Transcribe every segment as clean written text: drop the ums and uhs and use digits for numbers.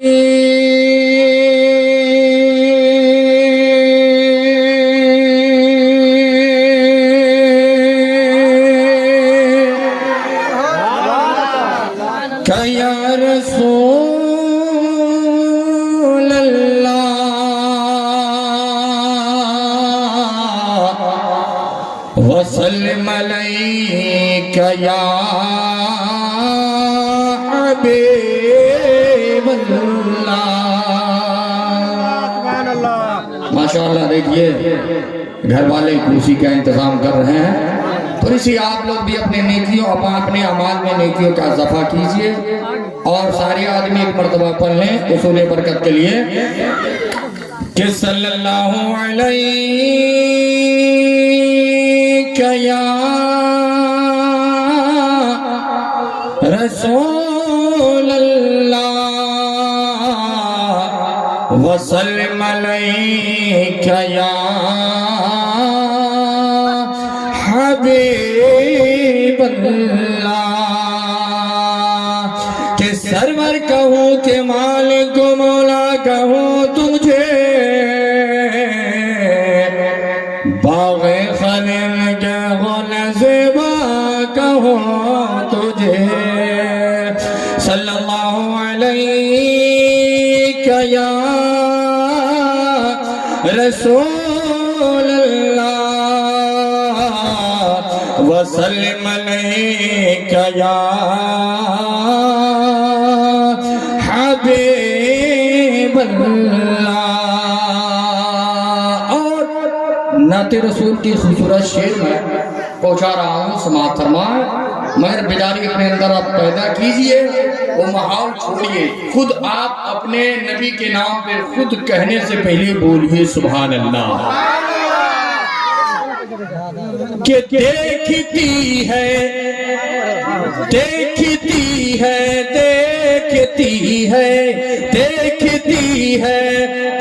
या रसूल अल्लाह वसल्लम अलैका या हबीबल्लाह। माशाअल्लाह, देखिए घर वाले कुर्सी का इंतजाम कर रहे हैं। थोड़ी सी आप लोग भी अपने नेकियों अपने अमाल में नेकियों का इजाफा कीजिए और सारे आदमी एक मर्तबा पढ़ लें उसूल बरकत के लिए कि सल्लल्लाहु अलैहि या रसूल अल्लाह वसल्लम अलैका या हबीबल्लाह। के सरवर कहूँ के मालिक मौला कहूँ तुझे, बाग़े खलील के ग़ुलज़िबा कहूँ तुझे। सल्लल्लाहु अलैका या रसूल अल्लाह वसल्लम अलैका या हबीबल्लाह। और नाते रसूल की खूबसूरत शेर में पहुंचा रहा हूँ, समाअत फरमाएं। मगर बेदारी अपने अंदर आप पैदा कीजिए, वो माहौल छोड़िए, खुद आप अपने नबी के नाम पे खुद कहने से पहले बोलिए सुभान अल्लाह। कि देखती है देखती है देखती है देखती है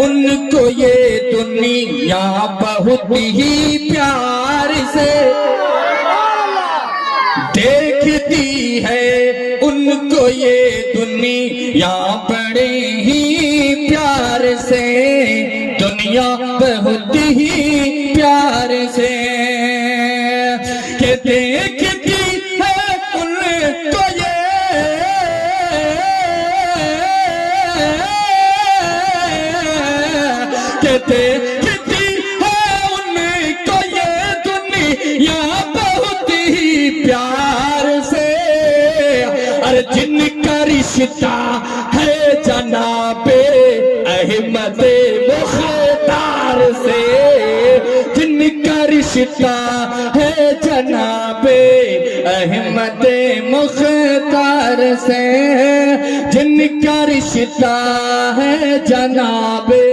उनको ये दुनिया बहुत ही प्यार से, देखती है उनको ये दुनिया बड़े ही प्यार से, दुनिया बहुत ही प्यार से। के देखती है उनको ये के देखती है उनको ये दुनिया बहुत ही प्यार से। अरे जिनका रिश्ता है जनाबे अहमद मुख्तार से, जिनका रिश्ता है जनाबे अहमद मुख्तार से, जिनका रिश्ता है जनाबे।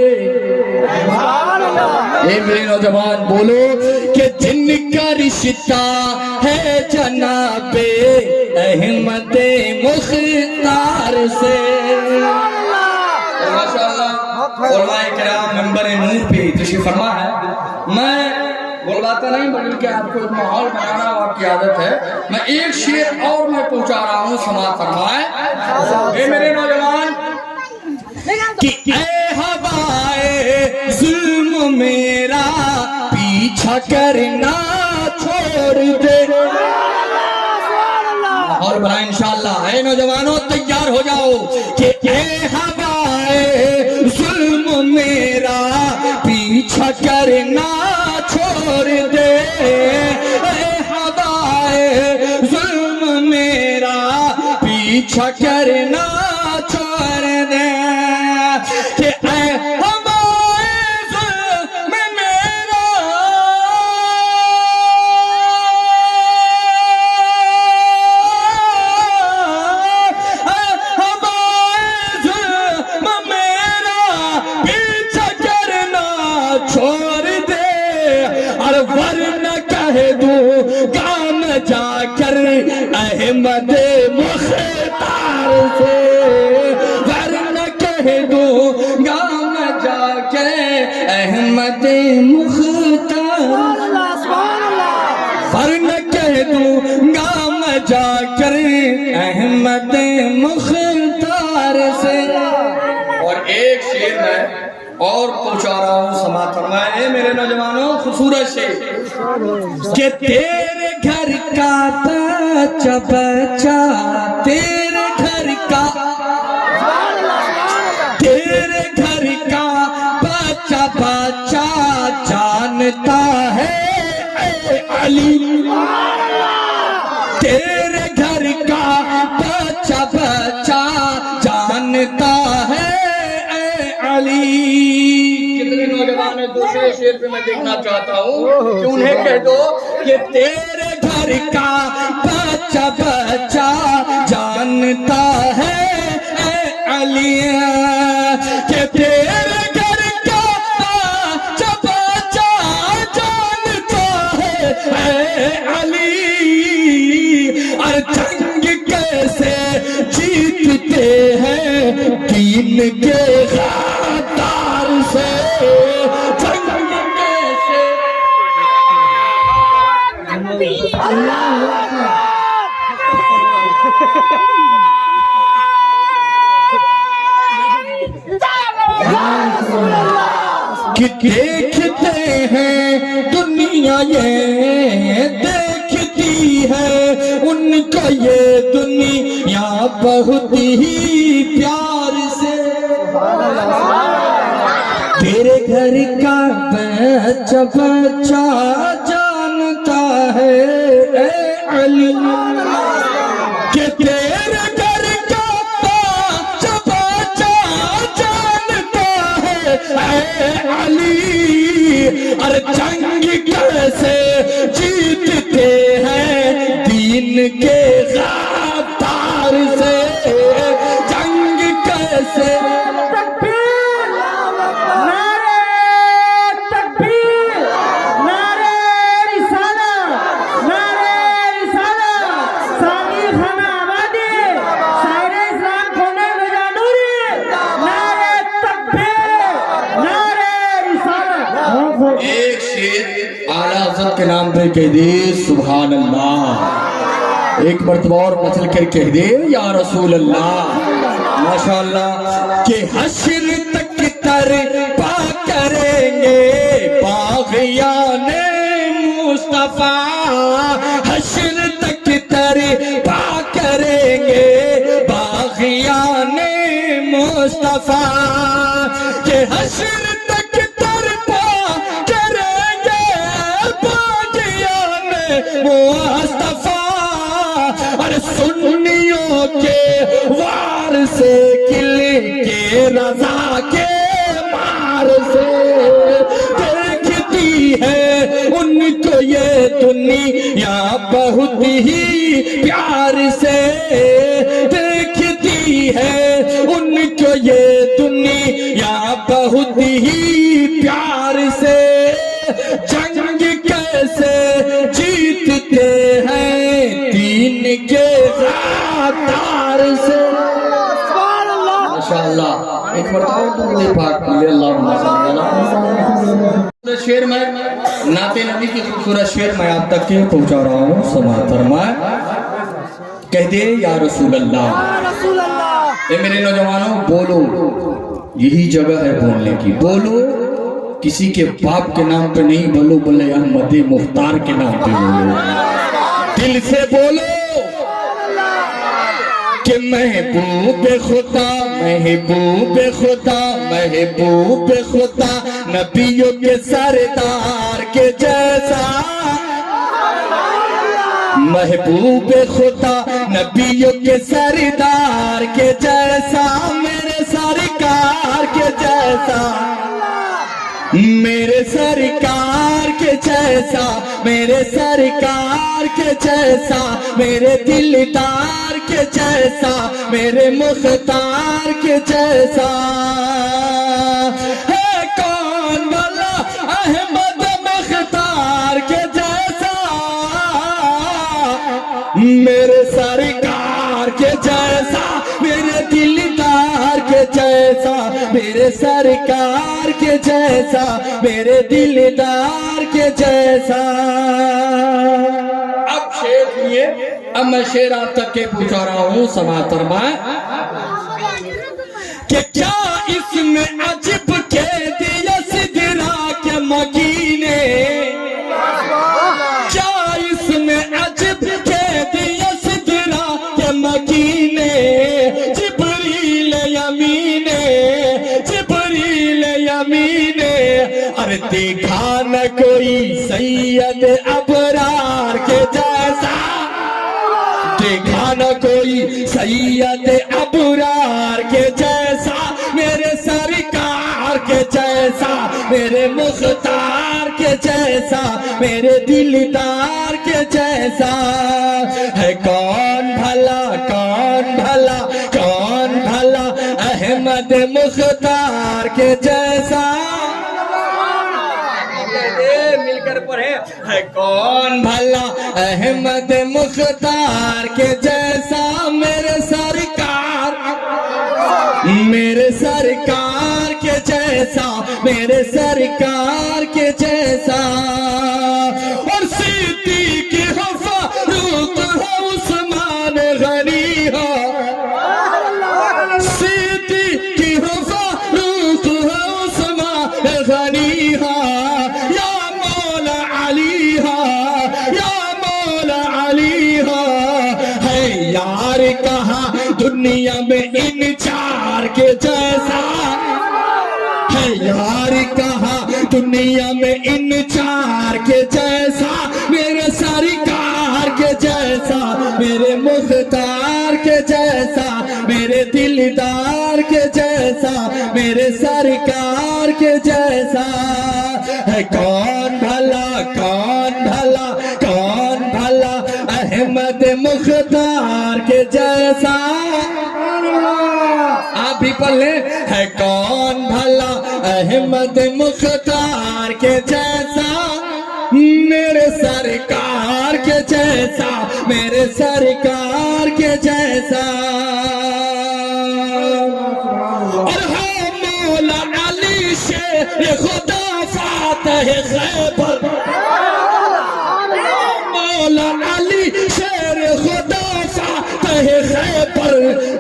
ये मेरे नौजवान बोलो कि जिनका रिश्ता है जनाबे अहमद मुख्तार से। माशाअल्लाह, उलमाए किराम मेंबर नूर पे तशरीफ फरमा है। मैं बोलवाता नहीं बल्कि आपको माहौल बनाना आपकी आदत है। मैं एक शेर और मैं पहुंचा रहा हूँ, समाअत फरमाए। ये मेरे नौजवान कि ऐ हवाए जुल्म मेरा पीछा करना छोड़ दे। और बड़ा इंशाअल्लाह। ऐ नौजवानों तैयार हो जाओ कि ऐ हवाए जुल्म मेरा पीछा करना छोड़ दे, ऐ हवाए जुल्म मेरा पीछा करना छोड़ दे। कि ऐ हवाए जुल्म मेरा छोड़ दे, और वरना कह दूंगा मैं जाकर अहमद मुख्तार से, वरना कह दूंगा मैं जाकर अहमद मुख्तार, वरना कह दूंगा मैं जाकर अहमद मुख्तार से। शेर मैं और पहुंचा रहा हूँ समाज फरमाए मेरे नौजवानों खूबसूरत शेर कि तेरे घर का बच्चा बच्चा तेरे घर का बच्चा बच्चा जानता है ऐ अली तेरे घर का बच्चा बच्चा जानता है ऐ अली। कितने नौजवान है दूसरे शेर पे मैं देखना चाहता हूँ कि उन्हें कह दो कि तेरे घर का बच्चा बच्चा जानता है ऐ अली कि तेरे घर का बच्चा बच्चा जानता है ऐ अली। और जंग कैसे जीतते हैं दीन के खातार से जंग कैसे कि देखते हैं दुनिया ये देखती है उनको ये दुनिया बहुत ही प्यार से। तेरे घर का बच्चा बच्चा जानता है ऐ अली कि तेरे घर का बच्चा बच्चा जानता है ऐ अली। और जंग कैसे जीतते हैं दीन के खातार से जंग कैसे एक शेर आला हज़रत के नाम पे कह दे सुभान अल्लाह। एक मर्तबा और मचल कर कह दे या रसूल अल्लाह माशाअल्लाह। कि हश्र तक तरपा करेंगे बाग़ियाने मुस्तफ़ा हश्र तक तरपा करेंगे बाग़ियाने मुस्तफ़ा कि हश्र मुस्तफा। और सुन्नियों के वार से किले के रजा के मार से देखती है उनको ये दुनिया बहुत ही प्यार से देखती है उनको ये दुनिया बहुत ही प्यार से। जंग कैसे जीतते हैं दीन के खातार से माशाअल्लाह। एक मरतबा पाक अल्लाह शेर में नाते नबी की खूबसूरत शेर मैं आप तक के पहुंचा रहा हूँ समाअत फरमाए कह दे या रसूल अल्लाह। ये मेरे नौजवानों बोलो यही जगह है बोलने की। बोलो किसी के बाप के नाम पे नहीं बोलो बोले अहमद मुख्तार के नाम पे बोलो दिल से बोलो कि महबूब खुदा महबूब खुदा महबूब खुदा नबियों के सरदार के जैसा महबूब खुदा नबियों के सरदार के जैसा मेरे सरकार के जैसा मेरे सरकार के जैसा मेरे सरकार के जैसा मेरे दिलदार के जैसा मेरे मुख्तार के जैसा है कौन भला अहमद मुख्तार के जैसा मेरे सरकार के जैसा मेरे दिलदार के जैसा मेरे सरकार के जैसा मेरे दिलदार के जैसा। अब शेर सुनिए। अब मैं शेर आप तक के पूछा रहा हूँ समातरमा कि क्या इसमें देखा न कोई सैयद अबरार के जैसा, देखा न कोई सैयद अबरार के जैसा, मेरे सरकार के जैसा, मेरे मुख्तार के जैसा, मेरे दिलदार के जैसा। है कौन भला, कौन भला, कौन भला अहमद मुख्तार के जैसा। मिलकर पढ़े, है कौन भला अहमद मुख्तार के जैसा, मेरे सरकार, मेरे सरकार के जैसा, मेरे सरकार के जैसा। और सिद्दीक़ हो, फारूक हो, उस्मान गनी हो, सिद्दीक़ हो, फारूक हो, उस्मान गनी हो, या मौला अली हो, या मौला अली हो। है यार कहाँ दुनिया में इन चार के जैसा, है यार कहाँ दुनिया में इन चार के जैसा, मेरे सरकार के जैसा, मेरे मुख्तार के जैसा, मेरे दिलदार के जैसा, मेरे सरकार के जैसा। है कौन भला, कौन भला, कौन भला अहमद मुख्तार के जैसा। आप भी पढ़ ले, है कौन भला अहमद मुख्तार के जैसा, मेरे सरकार के जैसा, मेरे सरकार के जैसा। और है मौला अली शेर खुदा फातह खैबर, मौला अली शेर खुदा फातह खैबर,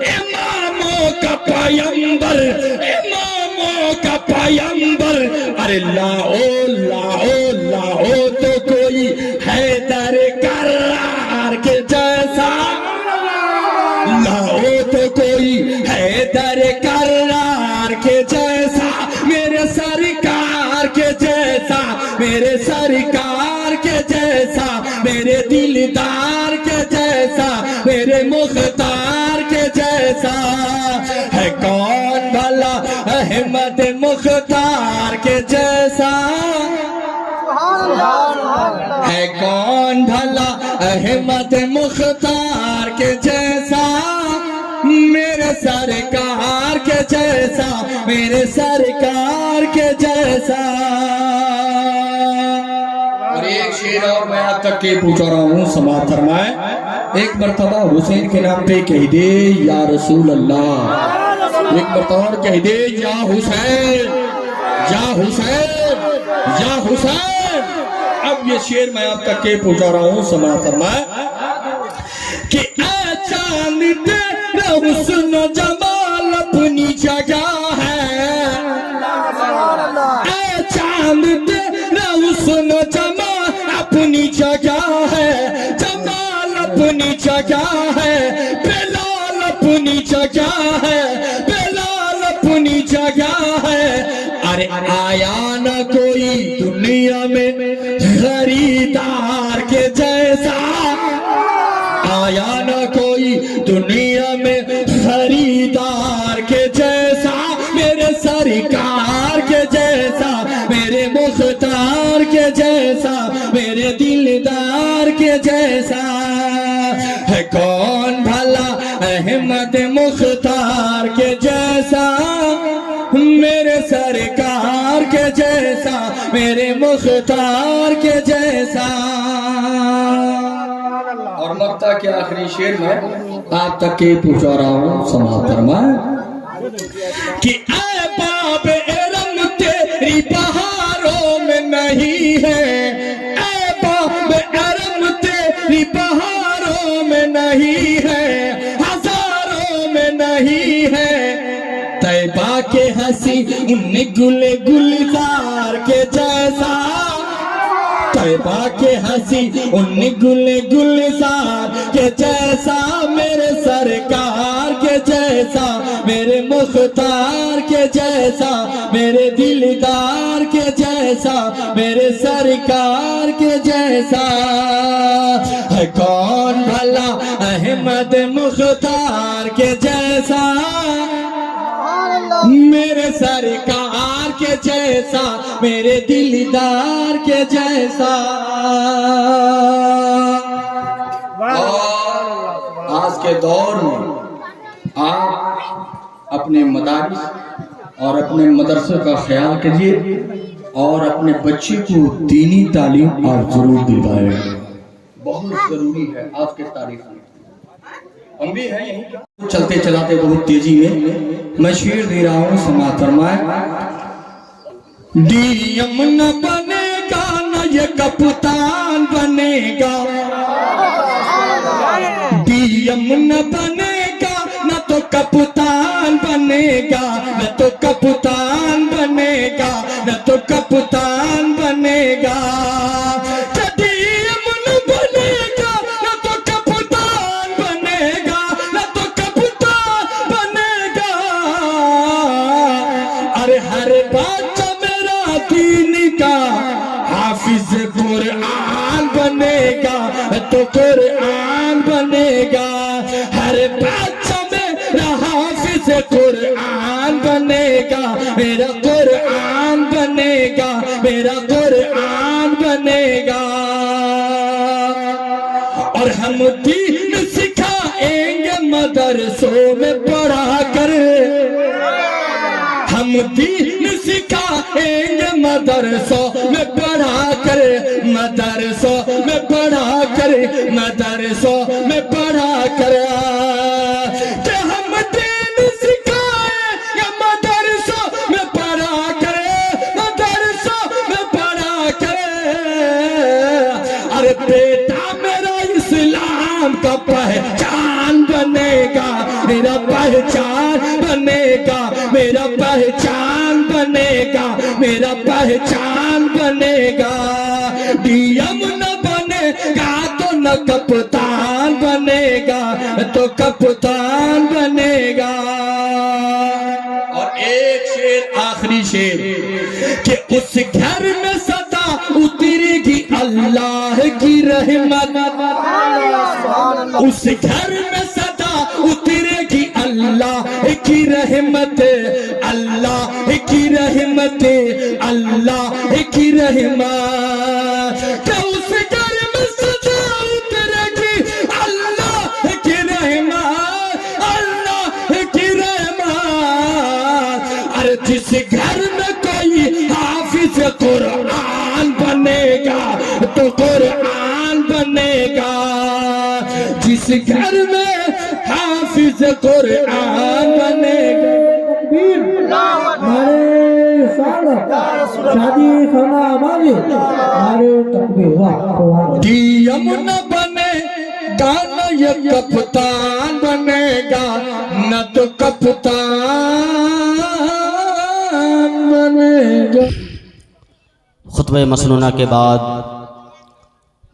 इमामों का पैगंबर, इमामों का पैगंबर। अरे लाओ लाओ लाओ तो कोई हैदर करार के जैसा, लाओ तो कोई हैदर करार के जैसा, मेरे सरकार के जैसा, मेरे सरकार के जैसा, मेरे दिलदार के जैसा, मेरे मुख्तार के जैसा। है कौन भला अहमद मुख्तार के जैसा, है कौन भला अहमद मुख्तार के जैसा, मेरे सरकार के जैसा, मेरे सरकार के जैसा। और एक शेर और मैं आज तक के पूछ रहा हूँ, समाप्त फरमाए। एक मर्तबा हुसैन के नाम पे कह दे या रसूल अल्लाह, एक मर्तबा और कह दे या हुसैन, या हुसैन, या हुसैन। अब ये शेर मैं आप तक के पूछ रहा हूँ, समाप्त फरमाए कि ऐ चांद तेरा हुस्न जमाल अपनी जगह है, ऐ चांद तेरा हुस्न जमाल अपनी जगह है, जमाल अपनी जगह है, बेलाल अपनी जगह है, बेलाल अपनी जगह है। अरे आया न कोई दुनिया में खरीदार के जैसा, आया न कोई दुनिया में खरीदार के जैसा, मेरे सरकार के जैसा, मेरे मुख्तार के जैसा, मेरे दिलदार के जैसा। है कौन भला अहमद मुख्तार के जैसा, मेरे सरकार के जैसा, मेरे मुख्तार के जैसा। और मक्ता के आखिरी शेर में आप तक के पूछा रहा हूँ, समाप्त फरमाए कि ऐ बाब एरम तेरी बहारों में नहीं है, ऐ बाब एरम तेरी बहारों में नहीं है, हजारों में नहीं है। तैबा के हंसी उन गुले गुलजार के जैसा, तैबा के हंसी उन गुले गुलजार के जैसा, मेरे सरकार के जैसा। जैसा, मेरे मुख्तार के जैसा, मेरे दिलदार के जैसा, मेरे सरकार के जैसा है कौन भला अहमद मुख्तार के जैसा, मेरे सरकार के जैसा, मेरे दिलदार के जैसा। और आज के दौर में आप अपने मदारिस और अपने मदरसे का ख्याल करिए और अपने बच्चे को दीनी तालीम आप जरूर दिलवाएं, बहुत जरूरी है आज के तारीख में। हम भी हैं यहीं चलते चलाते बहुत तेजी में मैं शेर दे रहा हूँ, समाज फरमाए। डीएम न बनेगा न ये कप्तान बनेगा, डीएम न बनेगा न तो कप्तान बनेगा, न तो कप्तान बनेगा, न तो कप्तान बनेगा। डीएम न बनेगा न तो कप्तान बनेगा, न तो कप्तान बनेगा। अरे हर बच्चा मेरा दीन का हाफिज कुरान बनेगा, तो कुरान बनेगा। हर बच्चा मेरा हाफिज कुरान बनेगा, मेरा कुरान बनेगा, मेरा कुरान बनेगा। और हम दीन सिखाएंगे मदरसों में पढ़ा कर, हम दीन सिखाएंगे मदरसों में पढ़ा कर, मदरसों में पढ़ा कर, मदरसों में पढ़ा कर। कि हम दीन सिखाएंगे मदरसों में पढ़ा कर, मदरसों में पढ़ा कर। अरे बेटा मेरा इस्लाम का पहचान बनेगा, मेरा पहचान बनेगा, मेरा पहचान बनेगा, मेरा पहचान बनेगा। डीएम न बनेगा तो न कप्तान बनेगा, तो कप्तान बनेगा। और एक शेर, आखिरी शेर, कि उस घर में सदा उतरेगी अल्लाह की रहमत, उस घर में सदा उतरेगी अल्लाह की रहमत, अल्लाह की रहमत, अल्लाह की रहमत। क्या उस घर में सदा उतरेगी अल्लाह की रहमत, अल्लाह की रहमत। अरे जिस घर में कोई हाफिज कुरान बनेगा तो कुरान बनेगा, जिस घर में हाफिज कुरान बनेगा। शादी खाना हमारी हमारे तकबीर, वाह। डीएम न बनेगा न ये कप्तान बनेगा, न तो कप्तान बनेगा। खुतबे मसनूना के बाद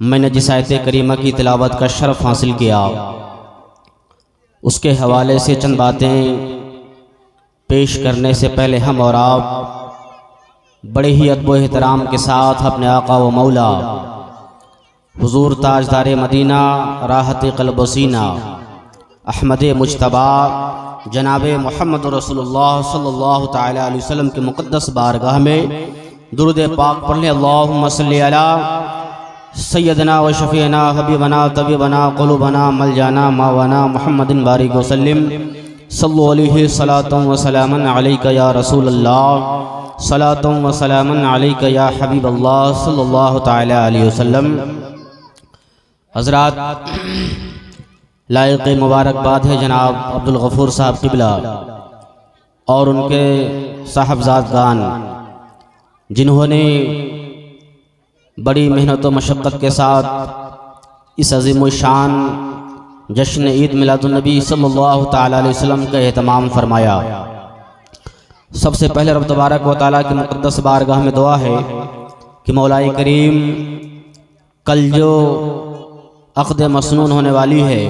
मैंने जिस आयत करीमा की तिलावत का शरफ हासिल किया, उसके हवाले से चंद बातें पेश करने से पहले हम और आप बड़े ही अदब एहतराम के साथ अपने आका व मौला हुजूर ताजदार मदीना राहत क़ल्ब व सीना अहमद मुज्तबा जनाब मोहम्मद रसूलुल्लाह सल्लल्लाहु तआला अलैहि वसल्लम के मुक़द्दस बारगाह में दुरूद पाक पढ़ लें। अल्लाहुम्मा सल्ली अला सैयदना व शफ़ीना हबीबना तबीबना क़ुलूबना मलजाना मावाना मुहम्मदिन बारिक वसल्लिम सल्लल्लाहु अलैहि सलातम व सलामन अलैका या रसूल अल्लाह, सलातम व सलामन अलैका या हबीब अल्लाह सल्लल्लाहु तआला अलैहि वसल्लम। हज़रात, लायक मुबारकबाद है जनाब अब्दुल गफूर साहब क़िबला और उनके साहबजादगान, जिन्होंने बड़ी मेहनत व मशक्क़त के साथ इस अज़ीम शान जश्न ईद मिलादुन्नबी सल्लल्लाहु तआला अलैहि वसल्लम का एहतमाम फरमाया। सबसे पहले रब तबारक व तआला की मुक़द्दस बारगाह में दुआ है कि मौलाए करीम कल जो अक़द मसनून होने वाली है,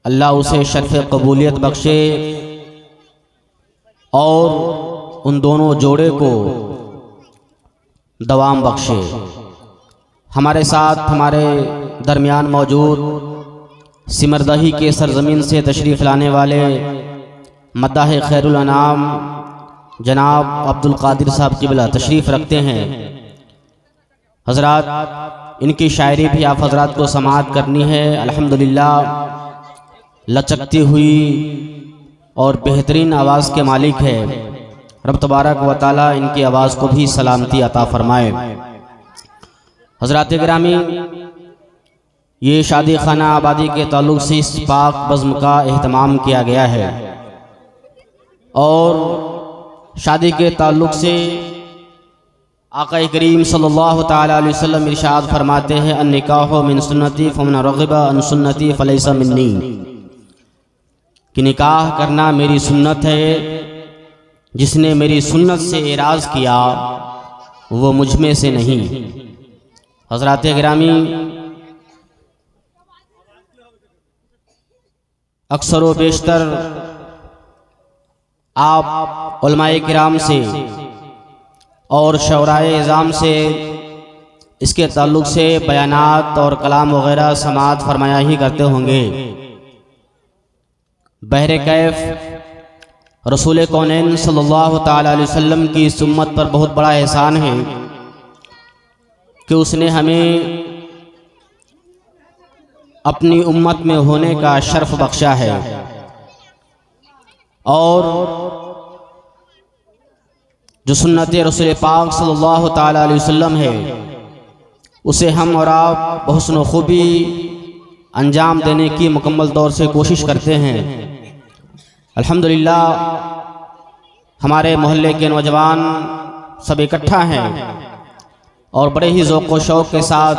अल्लाह उसे शर्फ़ कबूलियत बख्शे और उन दोनों जोड़े को दवाम बख्शे। हमारे साथ हमारे दरमियान मौजूद सिमरदही के सरज़मीन से तशरीफ़ लाने वाले मद्दाह खैरुल अनाम जनाब अब्दुल कादिर साहब क़िबला तशरीफ़ रखते हैं। हज़रात, इनकी शायरी भी आप हज़रात को समाअत करनी है। अल्हम्दुलिल्लाह लचकती हुई और बेहतरीन आवाज़ के मालिक है। रब तबारक व तआला इनकी आवाज़ को भी सलामती अता फ़रमाए। हज़रात गिरामी, ये शादी खाना आबादी के ताल्लुक़ से इस पाक बज़्म का एहतमाम किया गया है और शादी के ताल्लुक़ से आक़ा करीम सल्लल्लाहु तआला अलैहि वसल्लम इरशाद फरमाते हैं, अन्निकाहु मिन सुन्नती फमन रग़िबा अन सुन्नती फ़लैसा मिन्नी, कि निकाह करना मेरी सुन्नत है, जिसने मेरी सुन्नत से एराज़ किया वो मुझ में से नहीं। हज़रात गिरामी, अक्सर व बेशतर आप उलमाए किराम से और शौराए इज़ाम से इसके ताल्लुक़ से बयानात और कलाम वग़ैरह समाअत फरमाया ही करते होंगे। बहरे कैफ रसूल कौनैन सल्लल्लाहु ताला अलैहि वसल्लम की इस उम्मत पर बहुत बड़ा एहसान है कि उसने हमें अपनी उम्मत में होने का शर्फ बख्शा है और जो सुन्नत रसूल पाक सल्लल्लाहु ताला अलैहि वसल्लम है उसे हम और आप बहुस्न खूबी अंजाम देने की मुकम्मल तौर से कोशिश करते हैं। अल्हम्दुलिल्लाह हमारे मोहल्ले के नौजवान सब इकट्ठा हैं और बड़े ही ज़ौक़ व शौक़ के साथ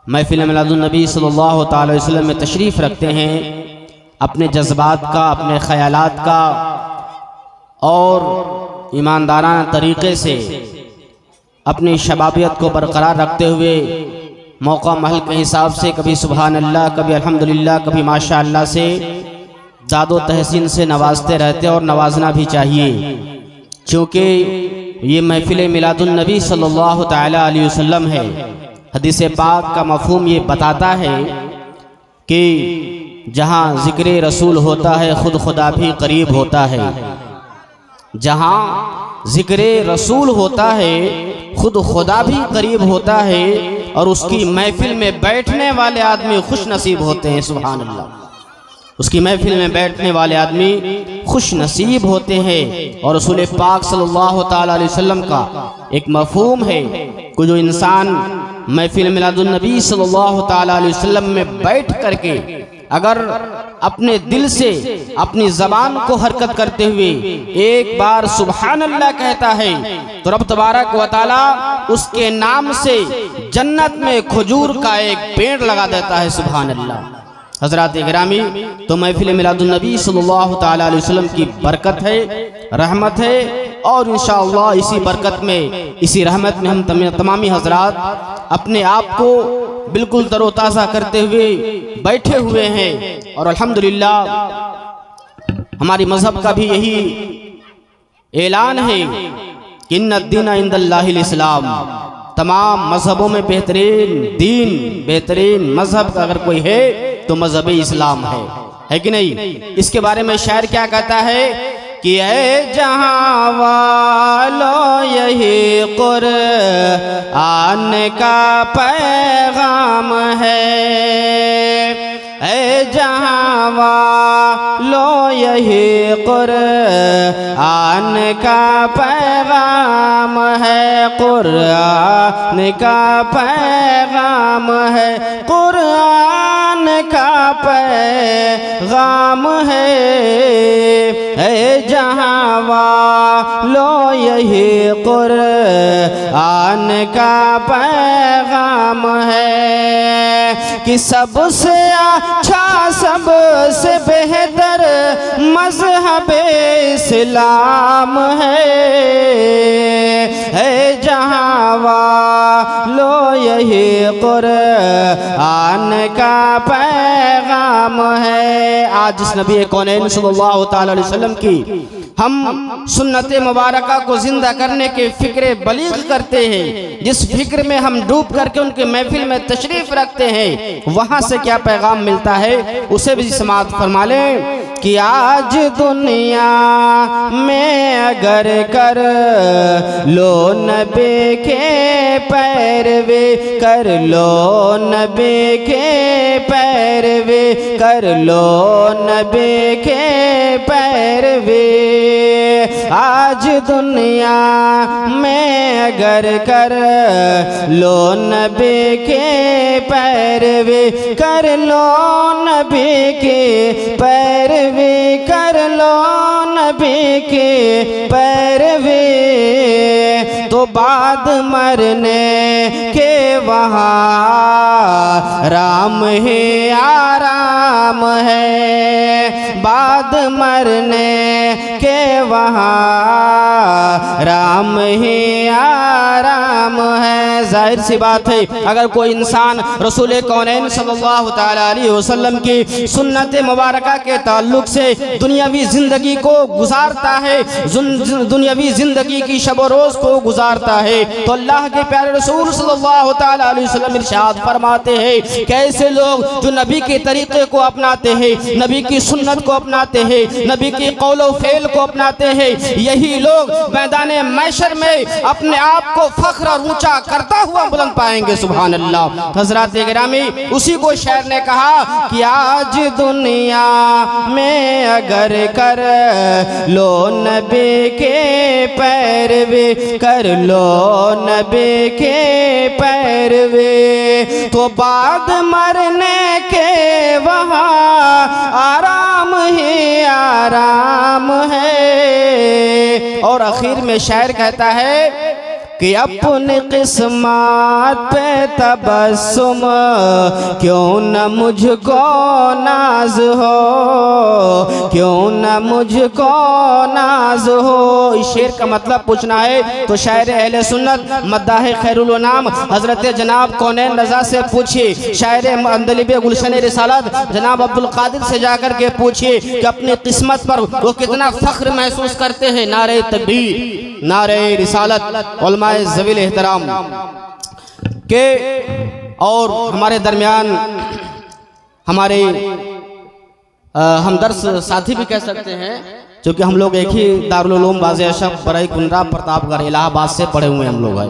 महफ़िल मिलादुन्नबी सल्लल्लाहु ताला अलैहि वसल्लम में तशरीफ़ रखते हैं। अपने जज्बात का, अपने ख़यालात का और ईमानदाराना तरीक़े से अपनी शबाबियत को बरकरार रखते हुए मौका महल के हिसाब से कभी सुबहान अल्लाह, कभी अल्हम्दुलिल्लाह, कभी माशा अल्लाह से दादो तहसीन से नवाजते रहते और नवाजना भी चाहिए, क्योंकि ये महफ़िल मिलादुन्नबी सल्लल्लाहु ताला अलैहि वसल्लम है। हदीस पाक का मफ़हूम ये बताता है कि जहाँ ज़िक्र रसूल होता है खुद खुदा भी करीब होता है। जहाँ ज़िक्र रसूल होता है खुद खुदा भी करीब होता है और उसकी महफ़िल में बैठने वाले आदमी खुश नसीब होते हैं। सुभान अल्लाह, उसकी महफ़िल में बैठने वाले आदमी खुश नसीब होते हैं। और रसूल पाक सल्लल्लाहु ताला अलैहि वसल्लम का एक मफ़हूम है कि जो इंसान महफ़िल मिलादुन्नबी सल्लल्लाहु ताला अलैहि वसल्लम में बैठ करके अगर अपने दिल से अपनी ज़बान को हरकत करते हुए एक बार सुभान अल्लाह कहता है तो रब तबारक व तआला उसके नाम से जन्नत में खजूर का एक पेड़ लगा देता है। सुभान अल्लाह। हज़रात गिरामी, तो महफ़िल मिलादुन्नबी सल्लल्लाहु ताला अलैहि वसल्लम की बरकत है, रहमत है और इंशाअल्लाह इसी बरकत में, इसी रहमत में हम तमामी हज़रात अपने आप को बिल्कुल तरोताज़ा करते हुए बैठे हुए हैं। और अल्हम्दुलिल्लाह हमारी मज़हब का भी यही ऐलान है कि इन्नद्दीन इंदल्लाहिल इस्लाम। तमाम मज़हबों में बेहतरीन दीन, बेहतरीन मज़हब अगर कोई है तो मज़हब इस्लाम है कि नहीं? इसके बारे में शायर क्या कहता है कि ऐ जहाँ वालों यही कुरआन का पैगाम है, ऐ जहाँ वालों यही कुरआन का पैगाम है, कुरआन का पैगाम है, कुरआन का पैगाम है। जहाँ वालों यही कुरआन का पैगाम है कि सबसे अच्छा, सबसे बेहतर मज़हब इस्लाम है। जहाँ वालों यही कुरआन का पैगाम आराम है। आज इस नबी कौनैन सल्लल्लाहु ताला अलैहि वसल्लम की हम सुन्नत मुबारका को जिंदा करने के फिक्र बलीग करते हैं, जिस फिक्र में हम डूब करके उनके महफिल में तशरीफ रखते हैं, वहाँ से क्या पैगाम मिलता है उसे भी समाअत फरमा लें कि आज दुनिया में अगर कर लो नबी के पैरवे, कर लो नबी के पैरवे, कर लो नबी के पैरवे। आज दुनिया में अगर कर लो नबी के पैरवे, कर लो नबी के पैरवे, कर लो नबी के पैरवे, तो बाद मरने के वहाँ राम ही आराम है, बाद मरने के वहाँ राम ही आराम है। जाहिर सी बात है, अगर कोई इंसान रसूल कौनैन सल्लल्लाहु ताला अलैहि वसल्लम की सुन्नत मुबारका के ताल्लुक से दुनियावी जिंदगी को गुजारता है, दुनियावी जिंदगी की शब रोज को गुजारता है, तो अल्लाह के प्यारे रसूल सल्लल्लाहु ताला अलैहि वसल्लम इरशाद फरमाते हैं कैसे लोग जो नबी के तरीके को अपनाते हैं, नबी की सुन्नत को अपनाते हैं, नबी की कौलो फेल को अपनाते हैं, यही लोग मैदान महशर में अपने आप को फख्र और ऊंचा करता हुआ बुलंद पाएंगे। सुभान अल्लाह। हजरत गिरामी, उसी को शायर ने कहा कि आज दुनिया में अगर कर लो नबी के पैरवे, कर लो नबी के पैरवे, तो बाद मरने के वहाँ आराम ही आराम है। और आखिर में शायर कहता है कि अपनी किस्मत पे तबस्सुम क्यों न मुझको नाज हो, क्यों न मुझको नाज हो। इस शेर का मतलब पूछना है तो शायर अहले सुन्नत मद्दाह खैरुल अनाम हजरत जनाब कौनैन रजा से पूछिए, शायर अंदलिब गुलशन रिसालत जनाब अब्दुल कादिर से जाकर के पूछिए कि अपनी किस्मत पर वो कितना फख्र महसूस करते हैं। नारे तकबीर, नारे रिसालत, उलमाए ज़वील एहतराम के। और हमारे दरमियान हमारे हमदर्स साथी भी कह सकते हैं, क्योंकि हम लोग एक ही दारुल उलूम बाज़े अशरफ बरई कुंडा प्रतापगढ़ इलाहाबाद से पढ़े हुए हम लोग हैं।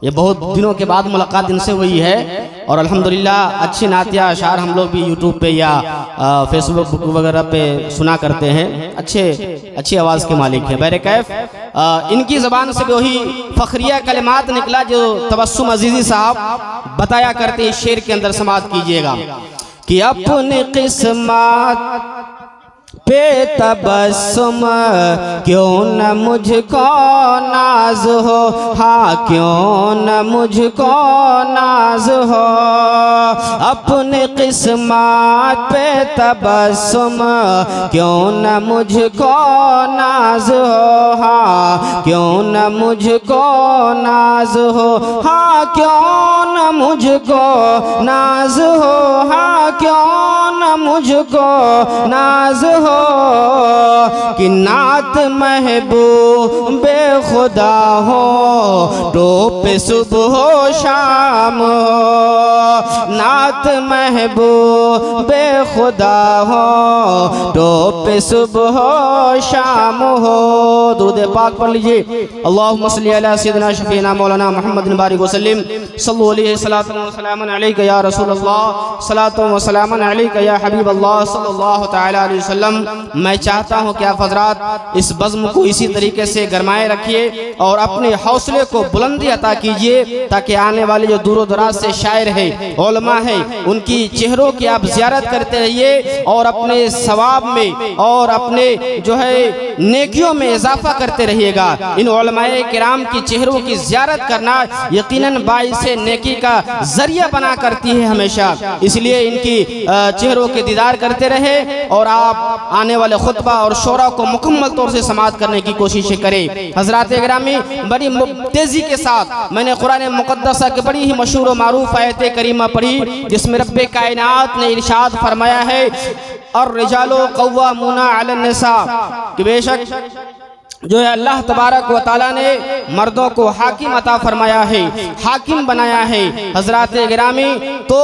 ये बहुत दिनों के बाद मुलाकात इनसे हुई है और अल्हम्दुलिल्लाह अच्छी नातिया अशार हम लोग भी यूट्यूब पे या फेसबुक वगैरह पे सुना करते हैं। अच्छी आवाज़ के मालिक हैं। बहरे कैफ इनकी ज़बान से भी वही फ़ख्रिया कलिमात निकला जो तबस्सुम अजीज़ी साहब बताया करते। इस शेर के अंदर समाअत कीजिएगा कि अपनी किस्मत पे तबस्सुम क्यों न मुझको नाज हो, हाँ क्यों न मुझको नाज हो। अपनी किस्मत पे तबस्सुम क्यों न मुझको नाज हो, हाँ क्यों न मुझको नाज हो, हाँ क्यों न मुझको नाज हो, हाँ क्यों न मुझको नाज हो। कि नात महबूब खुदा हो, टोप सुबह हो शाम हो। नात महबूब खुदा हो, टोप सुबह हो शाम हो। दुरूद पाक पढ़ लीजिए। अल्लाहुम्मा सल्ली अला सय्यिदिना शफीना मौलाना मुहम्मद बारिक वसल्लम सल्लल्लाहु अलैहि वसल्लम अलैका या रसूल अल्लाह, सलातो व सलामन अलैका या हबीब अल्लाह सल्लल्लाहु तआला अलैहि वसल्लम। मैं चाहता हूँ कि आप हजरात इस बज़्म को इसी तरीके से गरमाए रखिए और अपने हौसले को बुलंदी अता कीजिए, ताकि आने वाले जो दूर दराज से शायर है, उलमा है, उनकी चेहरों की आप ज़ियारत करते रहिए और अपने सवाब में और अपने जो है नेकियों में इजाफा करते रहिएगा। इन उलमाए किराम की चेहरों की ज़ियारत करना यकीनन बाइसे नेकी का जरिया बना करती है हमेशा। इसलिए इनकी चेहरों के दीदार करते रहे और आप आने वाले खुतबा और शोरा को मुकम्मल तौर से समाअत करने की कोशिश करें। हज़रात गिरामी, बड़ी तेज़ी के साथ मैंने कुरान मुक़द्दसा के बड़ी ही मशहूर और मारूफ आयत करीमा पढ़ी, जिसमें रब्बे कायनात ने इरशाद फरमाया है और रिजालो कव्वामूना अलन निसा, कि बेशक जो है अल्लाह तबारक व ताला ने मर्दों को हाकिम अता फरमाया है, हाकिम बनाया है। हज़रात गिरामी, तो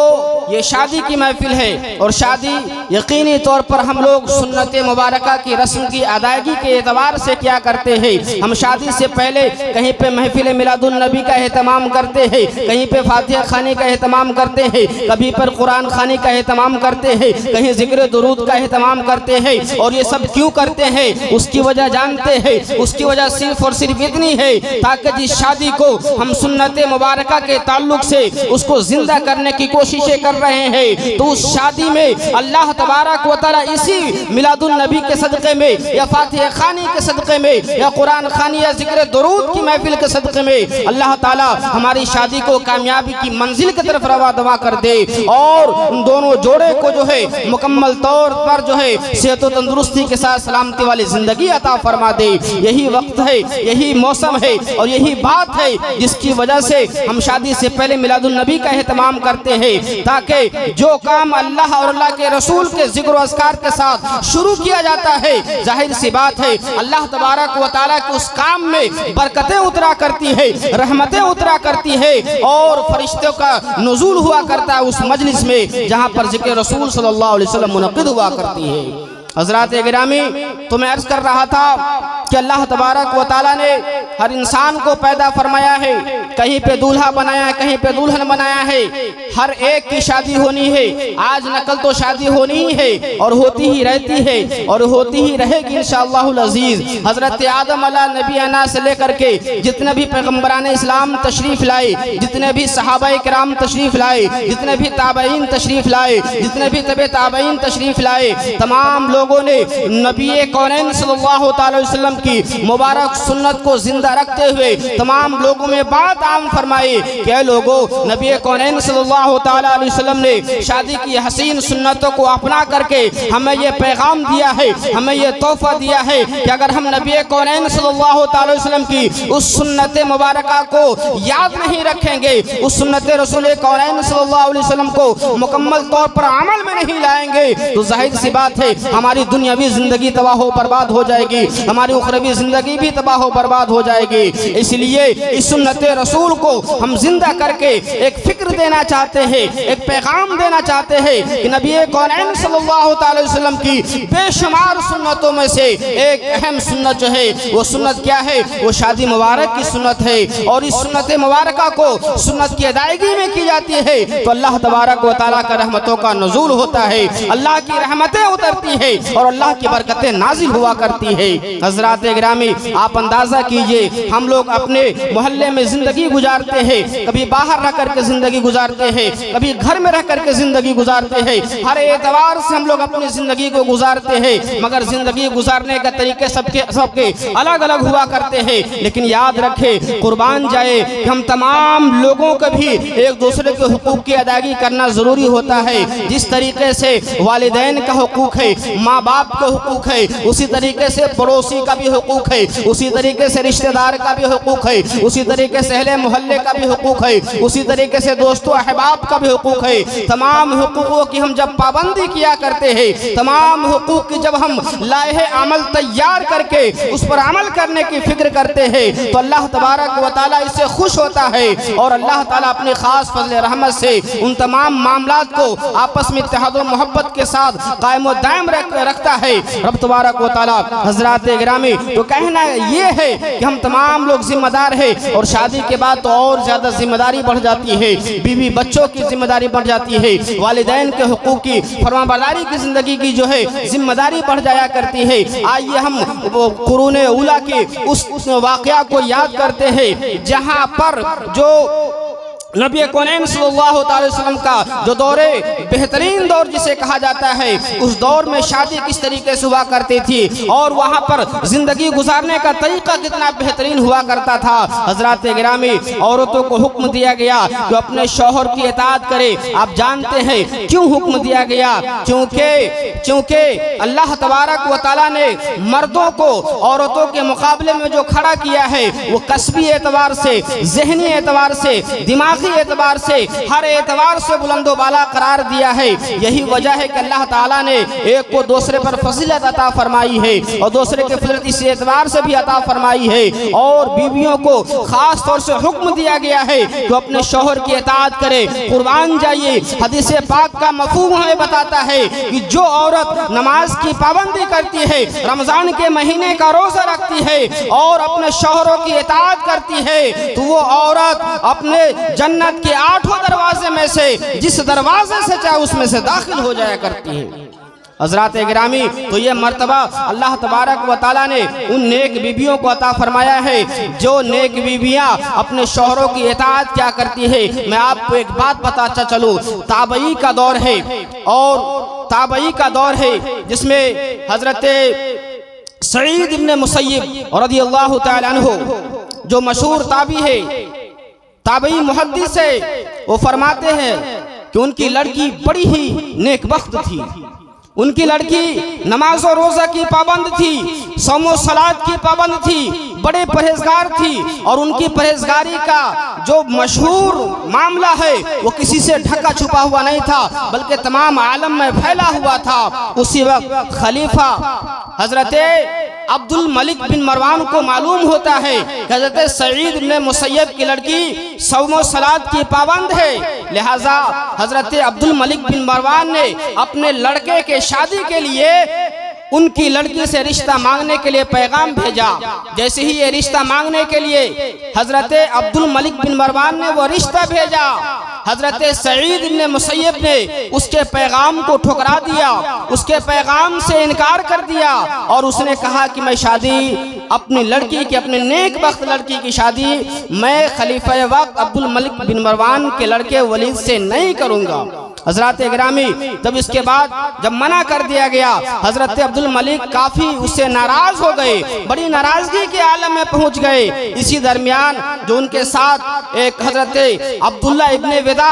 ये शादी की महफिल है और शादी यकीनी तौर पर हम लोग सुन्नत मुबारका की रस्म की अदायगी के एतबार से क्या करते हैं, हम शादी से पहले कहीं पे महफिल मिलादुन नबी का एहतमाम करते हैं, कहीं पे फातिहा खानी का एहतमाम करते हैं, कभी पर कुरान खानी का एहतमाम करते हैं, कहीं जिक्र दुरूद का एहतमाम करते हैं। और ये सब क्यों करते हैं, उसकी वजह जानते हैं। उसकी वजह सिर्फ और सिर्फ इतनी है ताकि जिस शादी को हम सुन्नत मुबारका के ताल्लुक से उसको जिंदा करने की कोशिशें कर रहे हैं, तो उस शादी में अल्लाह तबारक व तआला इसी मिलादुन नबी के सदक़े में या फातिहा खानी के सदक़े में या कुरान खानी या जिक्र दुरूद की महफिल के सदक़े में अल्लाह ताला हमारी शादी को कामयाबी की मंजिल की तरफ रवा दवा कर दे और उन दोनों जोड़े को जो है मुकम्मल तौर पर जो है सेहत व तंदुरुस्ती के साथ सलामती वाली जिंदगी अता फरमा दे। यही वक्त है, यही मौसम है और यही बात है जिसकी वजह से हम शादी से पहले मिलादुन नबी का एहतमाम करते हैं, ताकि जो काम अल्लाह और अल्लाह के रसूल के जिक्र और अस्कार के साथ शुरू किया जाता है, जाहिर सी बात है अल्लाह तबारक व तआला के उस काम में बरकतें उतरा करती है, रहमतें उतरा करती है और फरिश्तों का नुज़ूल हुआ करता है उस मजलिस में जहाँ पर जिक्र रसूल सल्लल्लाहु अलैहि वसल्लम मुनक़िद हुआ करती है। हज़रात गिरामी, तो मैं अर्ज़ कर रहा था कि अल्लाह तबारक व तआला ने हर इंसान को पैदा फरमाया है, कहीं पे दूल्हा बनाया है, कहीं पे दुल्हन बनाया है। हर एक की शादी होनी है, आज न कल तो शादी होनी ही है और होती ही रहती है और होती ही रहेगी इंशाअल्लाहुल अज़ीज़। हज़रत आदम अला नबीना से लेकर के जितने भी पैगम्बरान इस्लाम तशरीफ़ लाए, जितने भी सहाबाए किराम तशरीफ़ लाए, जितने भी ताबईन तशरीफ़ लाए, जितने भी तबे ताबईन तशरीफ़ लाए, तमाम लोगों ने नबी कौनैन सल्लल्लाहु अलैहि वसल्लम की मुबारक सुन्नत को जिंदा रखते हुए तमाम लोगों में बात आम फरमाई कि लोगों, नबी कौनैन सल्लल्लाहु अलैहि वसल्लम ने शादी की हसीन सुन्नतों को अपना करके हमें ये पैगाम दिया है, हमें ये तोहफा दिया है कि अगर हम नबी कौनैन सल्लल्लाहु अलैहि वसल्लम की उस सुन्नत मुबारका को याद नहीं रखेंगे, उस सुन्नत रसूल कौनैन सल्लल्लाहु अलैहि वसल्लम को मुकम्मल तौर पर अमल में नहीं लाएंगे, तो जाहिर सी बात है हमारी दुनियावी जिंदगी तबाह बर्बाद हो जाएगी, हमारी उखरवी जिंदगी भी तबाह बर्बाद हो जाएगी। इसलिए इस सुन्नत रसूल को हम जिंदा करके एक फिक्र देना चाहते हैं, एक पैगाम देना चाहते हैं कि नबी कौनैन सल्लल्लाहु अलैहि वसल्लम की बेशुमार सुन्नतों में से एक अहम सुन्नत जो है वो सुन्नत क्या है, वो शादी मुबारक की सुन्नत है। और इस सुन्नत मुबारका को सुन्नत की अदायगी में की जाती है तो अल्लाह तबारक व तआला का रहमतों का नुज़ूल होता है, अल्लाह की रहमतें उतरती है और अल्लाह की बरकतें नाजिल हुआ करती है। हज़रात गिरामी, आप अंदाज़ा कीजिए, हम लोग अपने मोहल्ले में ज़िंदगी गुजारते हैं, कभी बाहर रह करके ज़िंदगी गुजारते हैं, कभी घर में रह करके ज़िंदगी गुजारते हैं, हर एतबार से हम लोग अपनी ज़िंदगी को गुजारते हैं, मगर ज़िंदगी गुजारने का तरीके सबके अलग अलग हुआ करते हैं। लेकिन याद रखें, कुर्बान जाए कि हम तमाम लोगों को भी एक दूसरे के हुकूक की अदायगी करना ज़रूरी होता है। जिस तरीके से वालिदैन का हुकूक है, माँ बाप का हुकूक है, उसी तरीके से पड़ोसी का भी हुकूक है, उसी तरीके से रिश्तेदार का भी हुकूक है, उसी तरीके से अहले मोहल्ले का भी हुकूक है, उसी तरीके से दोस्तों अहबाब का भी हुकूक है। तमाम हुकूकों की हम जब पाबंदी किया करते हैं, तमाम हुकूक की जब हम लाहे अमल तैयार करके उस पर अमल करने की फिक्र करते हैं तो अल्लाह तबारक व तआला इससे खुश होता है और अल्लाह ताला अपनी खास फजल रहमत से उन तमाम मामलात को आपस में इत्तेहाद व मोहब्बत के साथ कायम व दायम रखता है रब तबारक व तआला। हज़रात गिरामी, तो कहना ये है कि हम तमाम लोग जिम्मेदार हैं और शादी के बाद तो और ज़्यादा जिम्मेदारी बढ़ जाती है, बीवी बच्चों की जिम्मेदारी बढ़ जाती है, वालिदैन के हुकूक की फरमाबरदारी की ज़िंदगी की जो है जिम्मेदारी बढ़ जाया करती है। आइए हम कुरून उला के उस वाक़या को याद करते हैं जहाँ पर जो नबी कौनैन सल्लल्लाहु अलैहि वसल्लम का जो दौरे बेहतरीन दौर जिसे कहा जाता है, उस दौर में शादी किस तरीके से हुआ करती थी और वहाँ पर जिंदगी गुजारने का तरीका कितना बेहतरीन हुआ करता था। हजरात गिरामी, औरतों को हुक्म दिया गया कि अपने शौहर की इताअत करे। आप जानते हैं क्यों हुक्म दिया गया? क्योंकि अल्लाह तबारक व तआला ने मर्दों को औरतों के मुकाबले में जो खड़ा किया है वो कस्बी एतबार से, जहनी एतबार से, दिमागी एतबार से, हर एतबार से बुलंदो बाला करार दिया है। यही वजह है कि अल्लाह ताला ने एक को दूसरे पर फजीलत अता फरमाई है और दूसरे के फजीलत इस एतबार से भी अता फरमाई है। और बीवियों को खास तौर से हुक्म दिया गया है कि अपने शौहर की इताअत करे, कुर्बान जाइए। हदीस पाक का मफहूम हमें बताता है कि जो औरत नमाज की पाबंदी करती है, रमजान के महीने का रोजा रखती है और अपने शौहरों की इताअत करती है, तो वो औरत अपने जन्नत के 8 दरवाजे में से जिस दरवाजे से चाहे उसमें से दाखिल हो जाया करती है। हज़रात गिरामी, तो ये मर्तबा अल्लाह तबारक व तआला ने उन नेक बीबियों को अता फरमाया है जो नेक बीबियाँ अपने शौहरों की इताअत क्या करती है। मैं आपको एक बात बताता चलूँ, ताबई का दौर है और ताबई का दौर है जिसमें हजरत सईद इब्ने मुसय्यब रज़ियल्लाहु तआला अन्हु जो मशहूर ताबी है, ताबई मुहद्दिस है, वो फरमाते हैं कि उनकी लड़की बड़ी ही नेकबख्त थी। उनकी लड़की नमाज और रोज़ा की पाबंद थी, सौम सलात की पाबंद थी, बड़े परहेजगार थी और उनकी परहेजगारी का जो मशहूर मामला है वो किसी से ढका छुपा हुआ नहीं था बल्कि तमाम आलम में फैला हुआ था। उसी वक्त खलीफा हजरत अब्दुल मलिक बिन मरवान को मालूम होता है कि हजरत सईद इब्ने मुसय्यब की लड़की सौम सलात की पाबंद है, लिहाजा हजरत अब्दुल मलिक बिन मरवान ने अपने लड़के के शादी के लिए उनकी लड़की से रिश्ता मांगने के लिए पैगाम भेजा। जैसे ही ये रिश्ता मांगने के लिए हजरत अब्दुल मलिक बिन मरवान ने वो रिश्ता भेजा, हजरत सईद इब्ने मुसय्यब ने उसके पैगाम को ठुकरा दिया, उसके पैगाम से इनकार कर दिया और उसने कहा कि मैं शादी अपनी लड़की की, अपने नेकबख्त लड़की की शादी मैं खलीफा वक्त अब्दुल मलिक बिन मरवान के लड़के वलीद से नहीं करूँगा। हजरत गिरामी, तब इसके बाद जब मना कर दिया गया, हजरत अब्दुल मलिक काफ़ी उससे नाराज़ हो गए, बड़ी नाराज़गी के आलम में पहुंच गए। इसी दरमियान जो उनके साथ एक हजरत अब्दुल्ला इब्ने विदा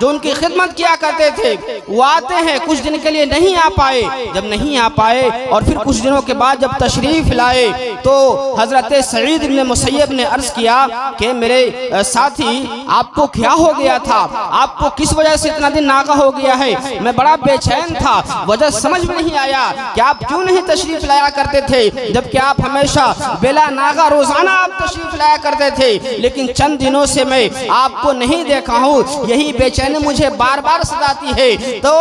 जो उनकी खिदमत किया करते थे, वो आते हैं, कुछ दिन के लिए नहीं आ पाए। जब नहीं आ पाए और फिर कुछ दिनों के बाद जब तशरीफ़ लाए तो हजरत सईद इब्ने मुसय्यब ने अर्ज़ किया कि मेरे साथी आपको क्या हो गया था, आपको किस वजह से इतना दिन नागा हो गया है, मैं बड़ा बेचैन था, वजह समझ में नहीं आया कि आप क्यों नहीं तशरीफ लाया करते थे, जबकि आप हमेशा बेला नागा रोजाना आप तशरीफ लाया करते थे, लेकिन चंद दिनों से मैं आपको नहीं देखा हूँ, यही बेचैनी मुझे बार बार सताती है। तो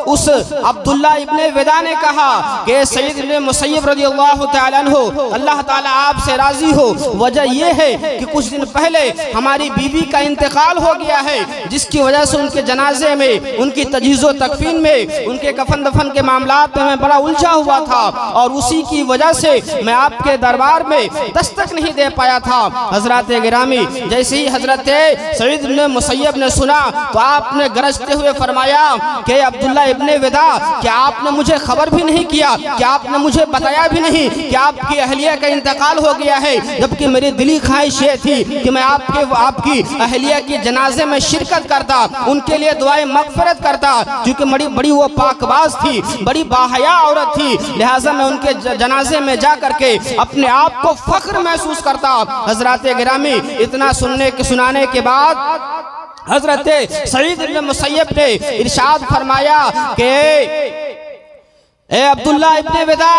उस अब्दुल्ला इब्ने विदा ने कहा कि सईद इब्ने मुसय्यब रज़ियल्लाहु तआला अन्हु, अल्लाह ताला आपसे राजी हो, वजह यह है कि कुछ दिन पहले हमारी बीवी का इंतकाल हो गया है, जिसकी वजह से उनके जनाजे में, उनकी तजहीज़ो तकफीन में, उनके कफन दफन के मामलात में मैं बड़ा उलझा हुआ था और उसी की वजह से मैं आपके दरबार में दस्तक नहीं दे पाया था। हजरत गिरामी, जैसे ही हजरत सईद इब्ने मुसय्यब ने सुना तो आपने गरजते हुए फरमाया कि अब्दुल्ला इब्ने विदा, क्या आपने मुझे खबर भी नहीं किया, क्या आपने मुझे बताया भी नहीं कि आपकी अहलिया का इंतकाल हो गया है, जबकि मेरी दिली ख्वाहिश ये थी कि मैं आपकी अहलिया की जनाजे में शिरकत करता, उनके लिए दुआएं मगफिरत करता, क्योंकि बड़ी वो पाकबाज थी, बड़ी बाहया औरत थी, लिहाजा मैं उनके जनाजे में जा करके अपने आप को फख्र महसूस करता। हजरत गिरामी, इतना सुनाने के बाद हजरत सईद इब्ने मुसय्यब ने इरशाद फरमाया कि ए अब्दुल्ला इब्ने विदा,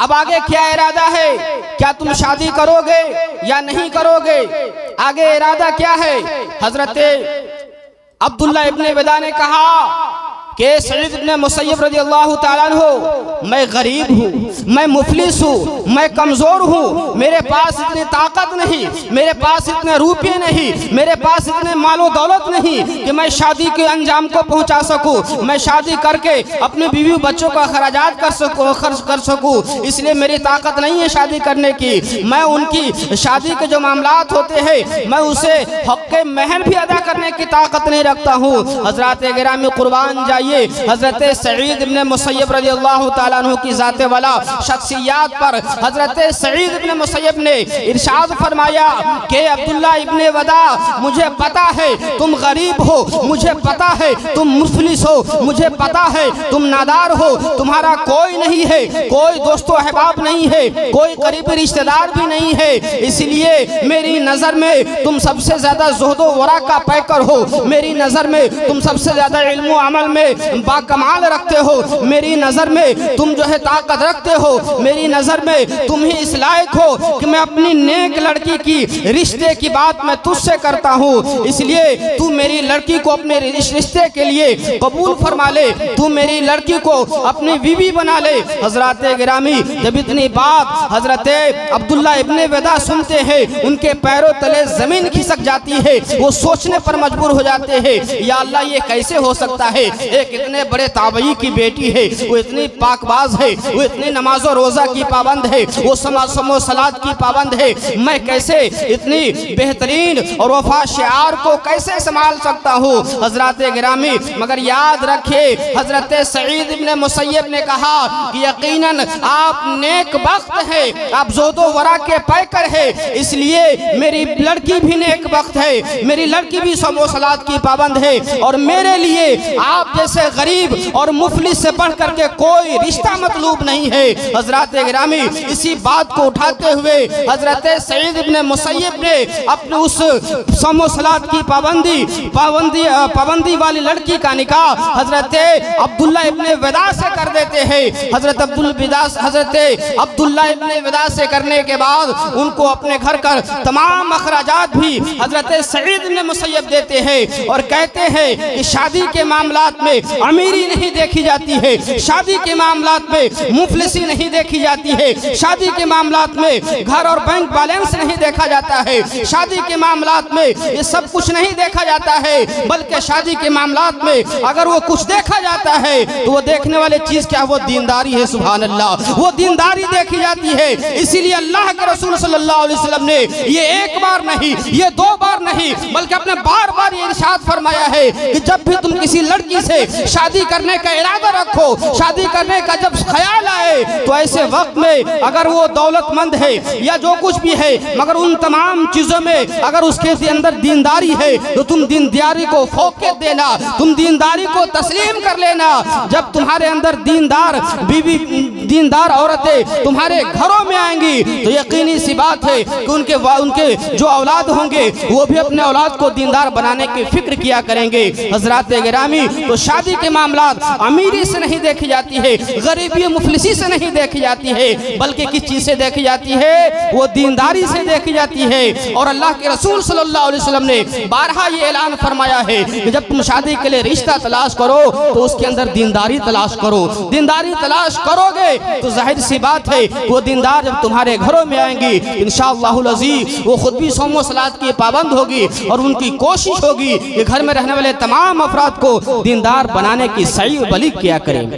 अब आगे क्या इरादा है, क्या तुम शादी करोगे या नहीं करोगे, आगे इरादा क्या है। हजरत अब्दुल्ला इब्ने विदा ने कहा कि सईद इब्ने मुसय्यब रज़ियल्लाहु ताला अन्हु, मैं गरीब हूँ, मैं मुफलिस हूँ, मैं कमज़ोर हूँ, मेरे पास इतनी ताकत नहीं, मेरे पास इतने रुपये नहीं, मेरे पास इतने मालो दौलत नहीं कि मैं शादी के अंजाम को पहुँचा सकूँ, मैं शादी करके अपने बीवी बच्चों का खर्च कर सकूँ, इसलिए मेरी ताकत नहीं है शादी करने की। मैं उनकी शादी के जो मामलात होते हैं मैं उसे हक़ महल भी अदा करने की ताकत नहीं रखता हूँ। हज़रात गिरामी कुर्बान जाइए हज़रत सईद इब्ने मुसय्यब रज़ियल्लाहु ताला अन्हु की ज़ाते वाला शख्सियत पर हज़रत सईद इब्ने मुसय्यब ने इरशाद फरमाया कि अब्दुल्ला इब्ने वदा, मुझे पता है तुम गरीब हो, मुझे पता है तुम मुफलिस हो, मुझे पता है तुम नादार हो, तुम्हारा कोई नहीं है, कोई दोस्तों अहबाब नहीं है, कोई करीबी रिश्तेदार भी नहीं है, इसलिए मेरी नज़र में तुम सबसे ज़्यादा ज़ुहद व वरा का पैकर हो, मेरी नज़र में तुम सबसे ज़्यादा इल्म व अमल में बाकमाल रखते हो, मेरी नज़र में तुम जो है ताकत रखते हो, मेरी नज़र में तुम ही इस लायक हो कि मैं अपनी नेक लड़की की रिश्ते की बात मैं तुझसे करता हूँ, इसलिए तू मेरी लड़की को अपने रिश्ते के लिए कबूल फरमा ले, तू मेरी लड़की को अपनी बीवी बना ले। हज़रात गिरामी जब इतनी बात हज़रत अब्दुल्ला इब्ने वदा सुनते हैं उनके पैरों तले ज़मीन खिसक जाती है, वो सोचने पर मजबूर हो जाते हैं, या अल्लाह ये कैसे हो सकता है, एक इतने बड़े ताबई की बेटी है, वो इतनी पाकबाज है, वो इतनी नमाज और रोज़ा की पाबंद है, वो समो सलात की पाबंद है, मैं कैसे इतनी बेहतरीन और वफा शिआर को कैसे संभाल सकता हूँ। हज़रात गिरामी मगर याद रखिए हज़रत सईद इब्ने मुसय्यब ने कहा कि यकीनन आप नेक बख्त है, आप ज़ुहद व वरा के पैकर है, इसलिए मेरी लड़की भी नेक बख्त है, मेरी लड़की भी समो सलात की पाबंद है, और मेरे लिए आप जैसे गरीब और मुफलिस से बढ़ करके कोई रिश्ता मतलूब नहीं है। हज़रात गिरामी इसी बात को उठाते हुए हज़रत सईद इब्ने मुसय्यब ने अपने उस समो सलात की पाबंदी वाली लड़की का निकाह हज़रत अब्दुल्ला इब्ने वदा से कर देते हैं। हज़रत अब्दुल्ला इब्ने वदा से करने के बाद उनको अपने घर का तमाम अखराजात भी हज़रत सईद इब्ने मुसय्यब देते हैं और कहते हैं कि शादी के मामलात में अमीरी नहीं देखी जाती है, शादी के मामलात में मुफलिसी नहीं देखी जाती है, शादी के मामलात में घर और बैंक बैलेंस नहीं देखा जाता है, शादी के मामलात में ये सब कुछ नहीं देखा जाता है, बल्कि शादी के मामलात में अगर वो कुछ देखा जाता है तो वो देखने वाली चीज़ क्या, वो दीनदारी है। सुभान अल्लाह, वो दीनदारी देखी जाती है। इसीलिए अल्लाह के रसूल सल्लल्लाहु अलैहि वसल्लम ने ये एक बार नहीं, ये दो बार नहीं, बल्कि अपने बार बार ये इरशाद फरमाया है कि जब भी तुम किसी लड़की से शादी करने का इरादा रखो, शादी करने का जब ख्याल आए, तो ऐसे वक्त में अगर वो दौलतमंद है या जो कुछ भी है, मगर उन तमाम चीज़ों में अगर उसके अंदर दीनदारी है तो तुम दीनदारी को फोकत देना, तुम दीनदारी को तस्लीम कर लेना। जब तुम्हारे अंदर दीनदार बीवी, दीनदार औरतें तुम्हारे घरों में आएंगी तो यकीनी सी बात है कि उनके जो औलाद होंगे वो भी अपने औलाद को दीनदार बनाने की फिक्र किया करेंगे। हज़रात गिरामी तो शादी के मामलात अमीरी से नहीं देखी जाती है, गरीबी मुफलिसी से नहीं देखी जाती है, बल्कि किस चीज़ से देखी जाती है, वो दीनदारी से देखी जाती है। और अल्लाह के रसूल सल्लल्लाहु अलैहि वसल्लम ने बारहा ये ऐलान फरमाया है कि जब तुम शादी के लिए रिश्ता तलाश करो तो उसके अंदर दीनदारी तलाश करो, दीनदारी तलाश करोगे तो जाहिर सी बात है वो दीनदार जब तुम्हारे घरों में आएंगी इंशाअल्लाहुल अज़ीज़ वो खुद भी सोमो सलात की पाबंद होगी और उनकी कोशिश होगी कि घर में रहने वाले तमाम अफराद को दीनदार बनाने की सही बलीग किया करेंगे।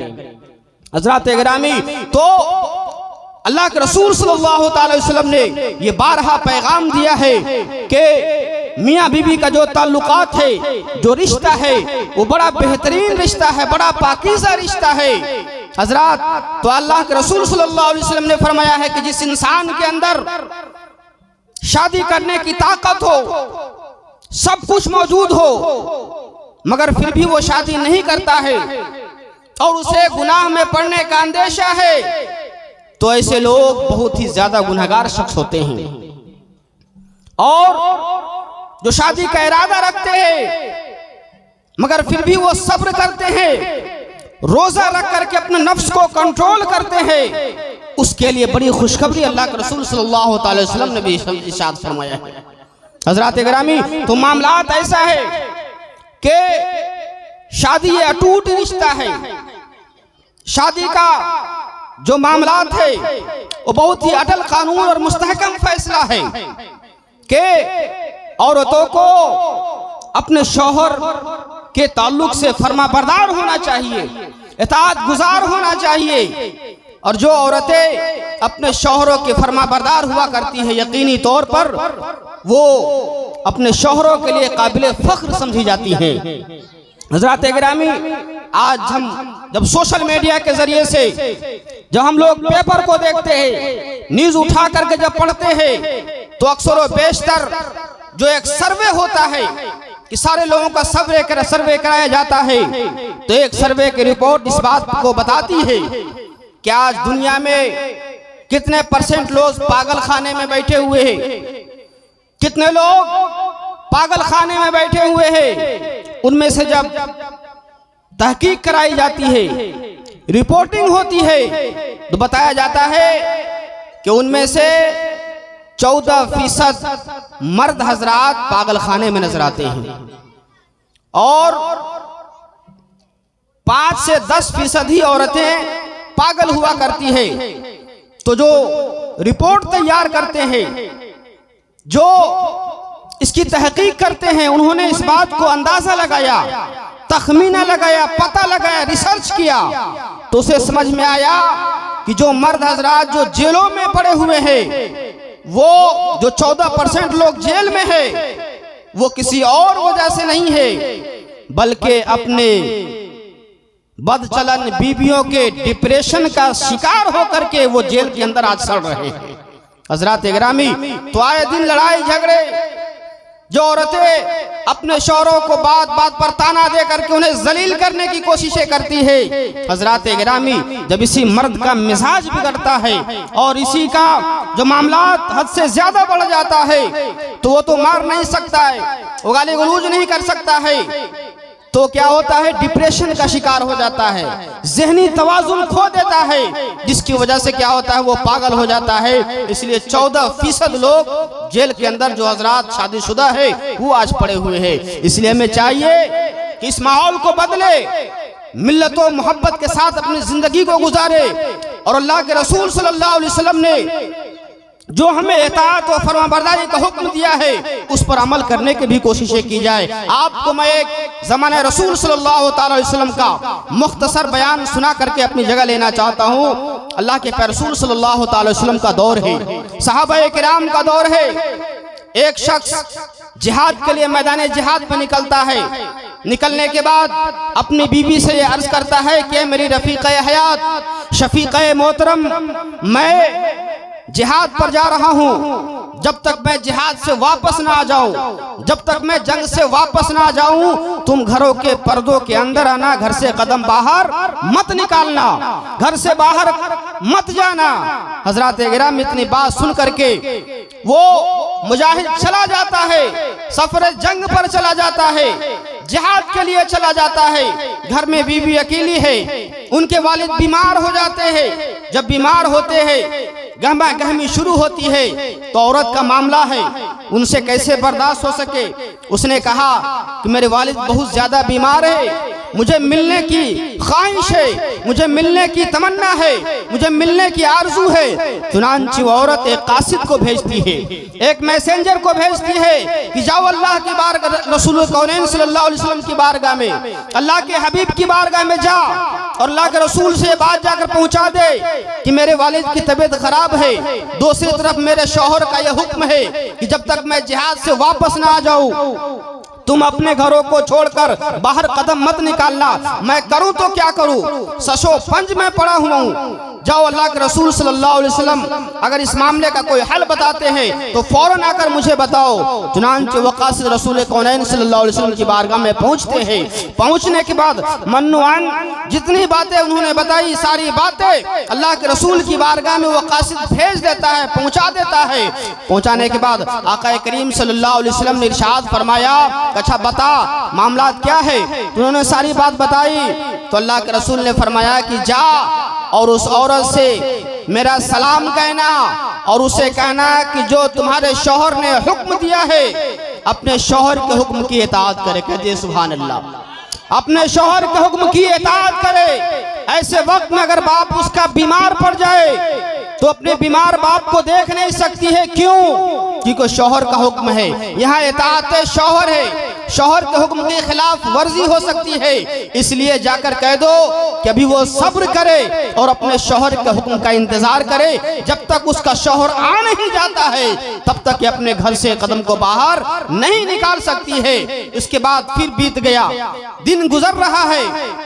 हज़रात गिरामी तो अल्लाह के रसूल सल्लल्लाहु अलैहि वसल्लम ने ये बारहा पैगाम दिया है कि मियाँ बीवी का जो ताल्लुकात है, जो रिश्ता है, वो बड़ा बेहतरीन रिश्ता है, बड़ा पाकीज़ा रिश्ता है। हज़रात तो अल्लाह के रसूल सल्लल्लाहु अलैहि वसल्लम ने फरमाया है कि जिस इंसान के अंदर शादी करने की ताकत हो, सब कुछ मौजूद हो, मगर फिर भी वो शादी नहीं करता है और उसे गुनाह में पड़ने का अंदेशा है, तो ऐसे लोग बहुत ही ज्यादा गुनहगार शख्स होते हैं। और जो शादी का इरादा रखते हैं मगर फिर भी वो सब्र करते हैं, रोजा रख करके अपने नफ्स को कंट्रोल करते हैं, उसके लिए बड़ी खुशखबरी अल्लाह के रसूल सल्लल्लाहु अलैहि वसल्लम ने भी इरशाद फरमाया है। हज़रात गिरामी तो मामलात ऐसा है कि शादी ये अटूट रिश्ता है। शादी का जो मामलात है वो बहुत ही अटल कानून और मुस्तहकम फैसला है कि औरतों को अपने शौहर के ताल्लुक से फर्माबरदार होना चाहिए, इताअत गुजार होना चाहिए। और जो औरतें अपने शौहरों के फर्माबरदार हुआ करती है, यकीनी तौर पर वो अपने शौहरों के लिए काबिल फख्र समझी जाती हैं। हज़रात गिरामी, आज हम जब सोशल मीडिया के जरिए से जब हम लोग पेपर को देखते हैं, न्यूज उठा करके जब पढ़ते हैं, तो अक्सर व बेशतर जो एक सर्वे होता है कि सारे लोगों का सर्वे कराया जाता है, तो एक सर्वे की रिपोर्ट इस बात को बताती है कि आज दुनिया में कितने % लोग पागल खाने में बैठे हुए हैं, कितने लोग पागल खाने में बैठे हुए हैं। उनमें से जब तहकीक कराई जाती है, रिपोर्टिंग होती है, तो बताया जाता है कि उनमें से 14% मर्द हजरात पागल खाने में नजर आते हैं और 5 से 10% ही औरतें पागल हुआ करती है। तो जो रिपोर्ट तैयार करते हैं, जो इसकी तहकीक करते हैं, उन्होंने इस बात को अंदाजा लगाया, तखमीना लगाया, पता लगाया, रिसर्च किया, तो उसे समझ में आया कि जो मर्द हजरात जो जेलों में पड़े हुए हैं, वो जो 14% लोग जेल में है, वो किसी और वजह से नहीं है, बल्कि अपने बदचलन बीबियों के डिप्रेशन का शिकार होकर के वो जेल के अंदर आज सड़ रहे हैं। हज़रात गिरामी, तो आए दिन लड़ाई झगड़े, जो औरतें अपने शौहरों को बात बात पर ताना दे करके उन्हें जलील करने की कोशिशें करती है। हज़रात गिरामी, जब इसी मर्द का मिजाज बिगड़ता है और इसी का जो मामलात हद से ज्यादा बढ़ जाता है, तो वो तो मार नहीं सकता है, वो गाली गलौज नहीं कर सकता है, तो क्या होता है, डिप्रेशन का शिकार हो जाता है, ज़हनी तवाज़ुन खो देता है, जिसकी वजह से क्या होता है, वो पागल हो जाता है। इसलिए 14% लोग जेल के अंदर जो हजरात शादीशुदा है वो आज पड़े हुए हैं। इसलिए हमें चाहिए कि इस माहौल को बदले, मिल्लत और मोहब्बत के साथ अपनी जिंदगी को गुजारे और अल्लाह के रसूल सल्लल्लाहु अलैहि वसल्लम ने जो हमें इताअत और फरमाबरदारी का हुक्म दिया है उस पर अमल करने की भी कोशिशें की जाए। आपको मैं एक ज़माने रसूल सल्लल्लाहु अलैहि वसल्लम का मुख्तसर बयान सुना करके अपनी जगह लेना चाहता हूँ। अल्लाह के प्यारे रसूल सल्लल्लाहु अलैहि वसल्लम का दौर है, सहाबाए किराम का दौर है। एक शख्स जिहाद के लिए मैदान जिहाद में निकलता है, निकलने के बाद अपनी बीवी से ये अर्ज करता है कि मेरी रफीक़े हयात, शफीक़े मोहतरम, मैं जिहाद पर जा रहा हूँ, जब तक मैं जिहाद से वापस ना आ जाऊं, जब तक मैं जंग से वापस ना आ जाऊं, तुम घरों के पर्दों के अंदर आना, घर से कदम बाहर मत निकालना, घर से बाहर मत जाना। हजरात गिराम, इतनी बात सुन करके वो मुजाहिद चला जाता है, सफर जंग पर चला जाता है, जिहाद के लिए चला जाता है। घर में बीवी अकेली है, उनके वालिद बीमार हो जाते हैं। जब बीमार होते हैं, गहमा गहमी शुरू होती है, तो औरत का मामला है, उनसे कैसे बर्दाश्त हो सके। उसने कहा कि मेरे वालिद बहुत ज्यादा बीमार है, मुझे मिलने की ख्वाहिश है, मुझे मिलने की तमन्ना है, मुझे मिलने की आरजू है। चुनांची वो औरत एक कासिद को भेजती है, एक मैसेंजर को भेजती है कि जाओ अल्लाह की बारगाह, रसूल कौनैन सल्लल्लाहु अलैहि वसल्लम की बारगाह में, अल्लाह के हबीब की बारगाह में जा और अल्लाह के रसूल से बात जाकर पहुंचा दे कि मेरे वालिद की तबीयत खराब है। दूसरी तरफ मेरे शौहर का यह हुक्म है कि जब तक मैं जिहाद से वापस ना आ जाऊं, तुम अपने घरों को छोड़कर बाहर कदम मत निकालना। मैं करूं तो क्या करूं, सशो पंज में पड़ा हुआ हूं। जाओ अल्लाह के रसूल सल्लल्लाहु अलैहि वसल्लम अगर इस मामले का कोई हल बताते हैं तो फौरन आकर मुझे बताओ। चुनांचे वक़ास रसूल कौनैन सल्लल्लाहु अलैहि वसल्लम की बारगाह में पहुंचते हैं। पहुंचने के बाद मन्नुआन जितनी बातें उन्होंने बताई, सारी बातें अल्लाह के रसूल की बारगाह में वो कासिद भेज देता है, पहुंचा देता है। पहुंचाने के बाद आका करीम सल्लल्लाहु अलैहि वसल्लम ने इरशाद फरमाया, अच्छा बता मामला क्या है। उन्होंने सारी बात बताई तो अल्लाह के रसूल ने फरमाया कि जा और उस औरत से मेरा सलाम कहना और उसे कहना कि जो तुम्हारे शौहर ने हुक्म दिया है अपने शौहर के हुक्म की इताअत करे। कहते सुभान अल्लाह। अपने शौहर के हुक्म की इताअत करे। ऐसे वक्त में अगर बाप उसका बीमार पड़ जाए तो अपने बीमार बाप को देख नहीं सकती है। क्यों? क्योंकि शौहर का हुक्म है, यहाँ इताअत शौहर है, शौहर के हुक्म के खिलाफ वर्जी हो सकती है। इसलिए जाकर कह दो कि अभी वो सब्र करे और अपने शौहर के हुक्म का इंतजार करे। जब तक उसका शौहर आ नहीं जाता है तब तक ये अपने घर से कदम को बाहर नहीं निकाल सकती है। इसके बाद फिर बीत गया, दिन गुजर रहा है,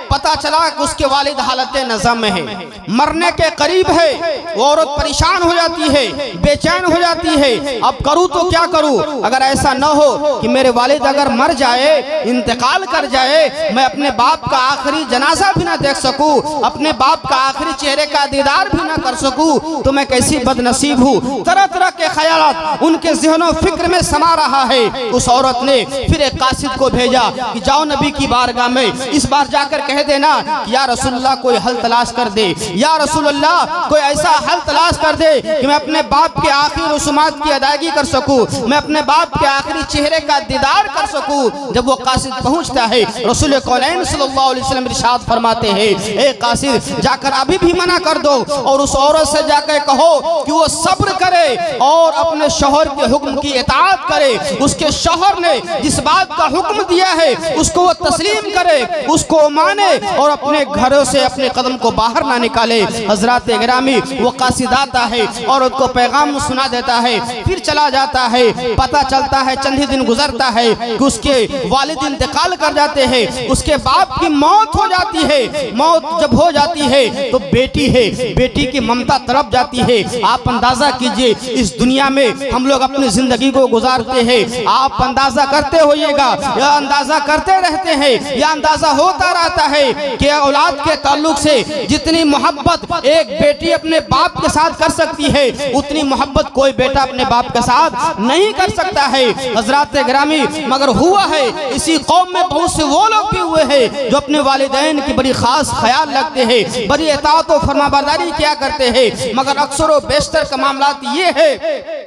पता चला कि उसके वालिद हालत नज़म में है, मरने के करीब है। वो औरत परेशान हो जाती है, बेचैन हो जाती है। अब करूँ तो क्या करूँ? अगर ऐसा न हो कि मेरे वालिद अगर मर जाए, इंतकाल कर जाए, मैं अपने बाप का आखिरी जनाजा भी ना देख सकूं, अपने बाप का आखिरी चेहरे का दीदार भी ना कर सकूं, तो मैं कैसी बदनसीब हूँ। तरह तरह के ख्यालात उनके ज़हनो फिक्र में समा रहा है। उस औरत ने फिर एक कासिद को भेजा कि जाओ नबी की बारगाह में, इस बार जाकर कह देना कि या रसूलुल्लाह कोई हल तलाश कर दे, या रसूलुल्लाह कोई ऐसा हल तलाश कर दे कि मैं अपने बाप के आखिरी रसूमात की अदायगी कर सकूं, मैं अपने बाप के आखिरी चेहरे का दीदार कर सकूं। जब वो कासिद पहुंचता है, रसूल कौनैन सल्लल्लाहु अलैहि वसल्लम इरशाद फरमाते हैं, ए कासिद जाकर अभी भी मना कर दो और उस औरत से जाकर कहो कि वो सब्र करे और अपने शौहर के हुक्म की इताअत करे। उसके शौहर ने जिस बात का हुक्म दिया है उसको वो तस्लीम करे, उसको माने और अपने घरों से अपने कदम को बाहर ना निकाले। हजरात गिरामी, वो कासिद आता है, औरत को पैगाम सुना देता है, फिर चला जाता है। पता चलता है चंद ही दिन गुजरता है कि उसके वालिद इंतकाल कर जाते हैं, उसके बाप की मौत हो जाती है। मौत जब हो जाती है तो बेटी है, बेटी की ममता तड़प जाती है। आप अंदाजा कीजिए, इस दुनिया में हम लोग अपनी जिंदगी को गुजारते हैं, आप अंदाजा करते होइएगा या अंदाजा करते रहते हैं, या अंदाजा होता रहता है कि औलाद के ताल्लुक से जितनी मोहब्बत एक बेटी अपने बाप के साथ कर सकती है, उतनी मोहब्बत कोई बेटा अपने बाप के साथ नहीं कर सकता है। हजरात गिरामी, मगर हुआ है इसी कौम में बहुत से वो लोग भी हुए हैं जो अपने वालिदैन की बड़ी खास ख्याल रखते हैं, बड़ी इताअत और फरमाबरदारी किया करते हैं, मगर अक्सर और बेशतर का मामला ये है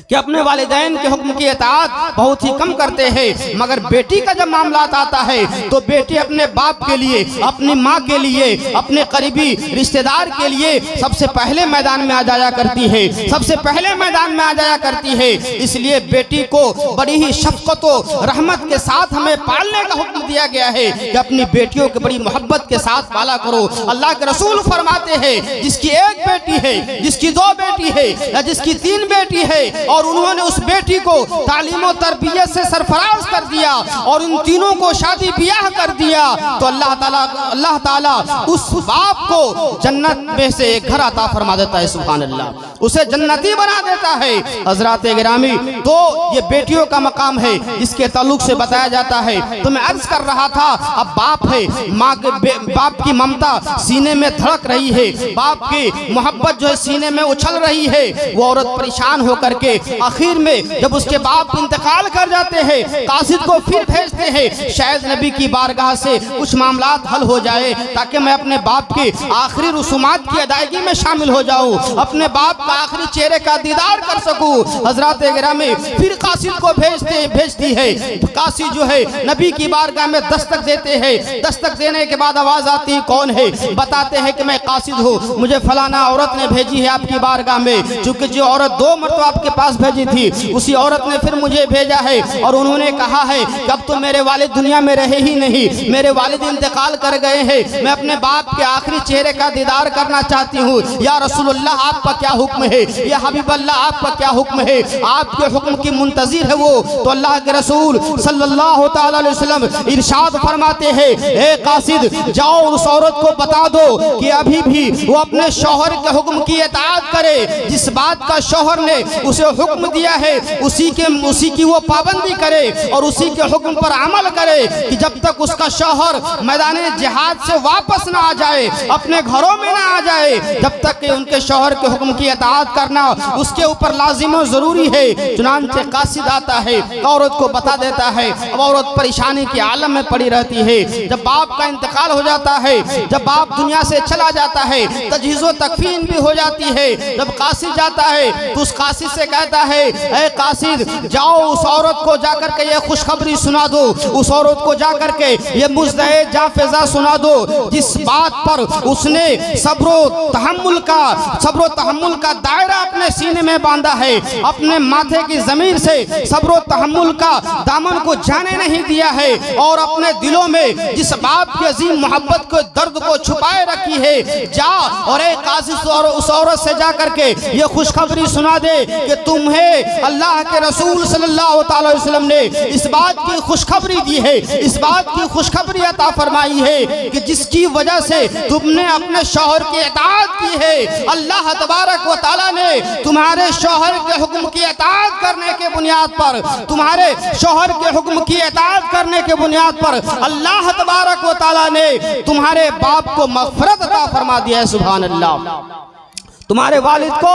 कि अपने वालिदैन के हुक्म की इताअत बहुत ही कम करते हैं। मगर बेटी का जब मामला आता है तो बेटी अपने बाप के लिए, अपनी माँ के लिए, अपने करीबी रिश्तेदार के लिए सबसे पहले मैदान में आ जाया करती है, सबसे पहले मैदान में आ जाया करती है। इसलिए बेटी को बड़ी ही शफ़क़त और रहमत के साथ हमें पालने का हुक्म दिया गया है कि अपनी बेटियों को बड़ी मोहब्बत के साथ पाला करो। अल्लाह के रसूल फरमाते हैं, जिसकी एक बेटी है, जिसकी दो बेटी है या जिसकी तीन बेटी है और उन्होंने उस बेटी को तालीम और तरबियत से सरफराज कर दिया और उन तीनों को शादी ब्याह कर दिया, तो अल्लाह ताला उस बाप को जन्नत में से एक घर अता फरमा देता है। सुभान अल्लाह, उसे जन्नती बना देता है। हजरात गिरामी, तो ये बेटियों का मकाम है जिसके ताल्लुक से बताया जाता है। तो मैं अर्ज कर रहा था, अब बाप है, माँ के बाप की ममता सीने में धड़क रही है, बाप की मोहब्बत जो है सीने में उछल रही है। वो औरत परेशान होकर के आखिर में जब उसके बाप इंतकाल कर जाते हैं, कासिद को फिर भेजते हैं, शायद नबी की बारगाह से कुछ मामलात हल हो जाए ताकि मैं अपने बाप की आखिरी रसूमात की अदायगी में शामिल हो जाऊं, अपने बाप का आखिरी चेहरे का दीदार कर सकूं। हजरात गिरामी, फिर कासिद को भेजती है। कासिद जो है नबी की बारगाह में दस्तक देते हैं। दस्तक देने के बाद आवाज आती है, कौन है? बताते हैं कि मैं कासिद हूँ, मुझे फलाना औरत ने भेजी है आपकी बारगाह में। चूंकि जो औरत 2 मरतबा आपके पास भेजी थी, उसी औरत ने फिर मुझे भेजा है और उन्होंने कहा है कि अब तो मेरे वालिद दुनिया में रहे ही नहीं, मेरे वालिद इंतकाल कर गए हैं, मैं अपने बाप के आखिरी चेहरे का दीदार करना चाहती हूँ। या रसूलुल्लाह, आपका क्या हुक्म है? या हबीबल्लाह, आपका क्या हुक्म है? आपके हुक्म की मुंतजिर है वो। तो अल्लाह के रसूल सल्लल्लाहु तआला अलैहि वसल्लम इरशाद फरमाते हैं, ए कासिद, जाओ उस औरत को बता दो कि अभी भी वो अपने शौहर के हुक्म की इताअत करे, जिस बात का शौहर ने उसे हुक्म दिया है उसी की वो पाबंदी करे और उसी के हुक्म पर अमल करे कि जब तक उसका शौहर मैदान जिहाद से वापस ना आ जाए, अपने घरों में ना आ जाए, जब तक कि उनके शौहर के हुक्म की इताअत करना उसके ऊपर लाजिम और जरूरी है। चुनांचे कासिद आता है, औरत को बता देता है। अब औरत परेशानी के आलम में पड़ी रहती है। जब बाप का इंतकाल हो जाता है, जब बाप दुनिया से चला जाता है, तजहीज़ो तकफीन भी हो जाती है। जब कासिद जाता है तो उस कासिद से कहता है ऐ कासिद जाओ उस औरत को जाकर के ये खुशखबरी सुना दो, उस औरत को जाकर के ये मुज़्ज़े जाफ़िज़ा सुना दो जिस बात पर उसने सब्र तहम्मुल का दायरा अपने सीने में बांधा है, अपने माथे की ज़मीर से सब्र तहम्मुल का दामन को जाने नहीं दिया है और अपने दिलों में जिस बाप की अजीम मोहब्बत को दर्द को छुपाए रखी है, जा और एक कासिद और उस औरत से जा करके ये खुशखबरी सुना दे कि तुम्हें अल्लाह के रसूल सल्लल्लाहु अलैहि वसल्लम ने इस बात की खुशखबरी दी है, इस बात की खुशखबरी अता फरमाई है कि जिसकी वजह से तुमने अपने शौहर की इताअत की है, अल्लाह तबारक व तआला ने तुम्हारे शौहर के हुक्म की इताअत करने के बुनियाद पर, तुम्हारे शौहर के हुक्म की इताअत करने के बुनियाद पर अल्लाह तबारक व तआला ने तुम्हारे बाप को मग़फ़िरत अता फरमा दिया है। सुभान अल्लाह, तुम्हारे वालिद को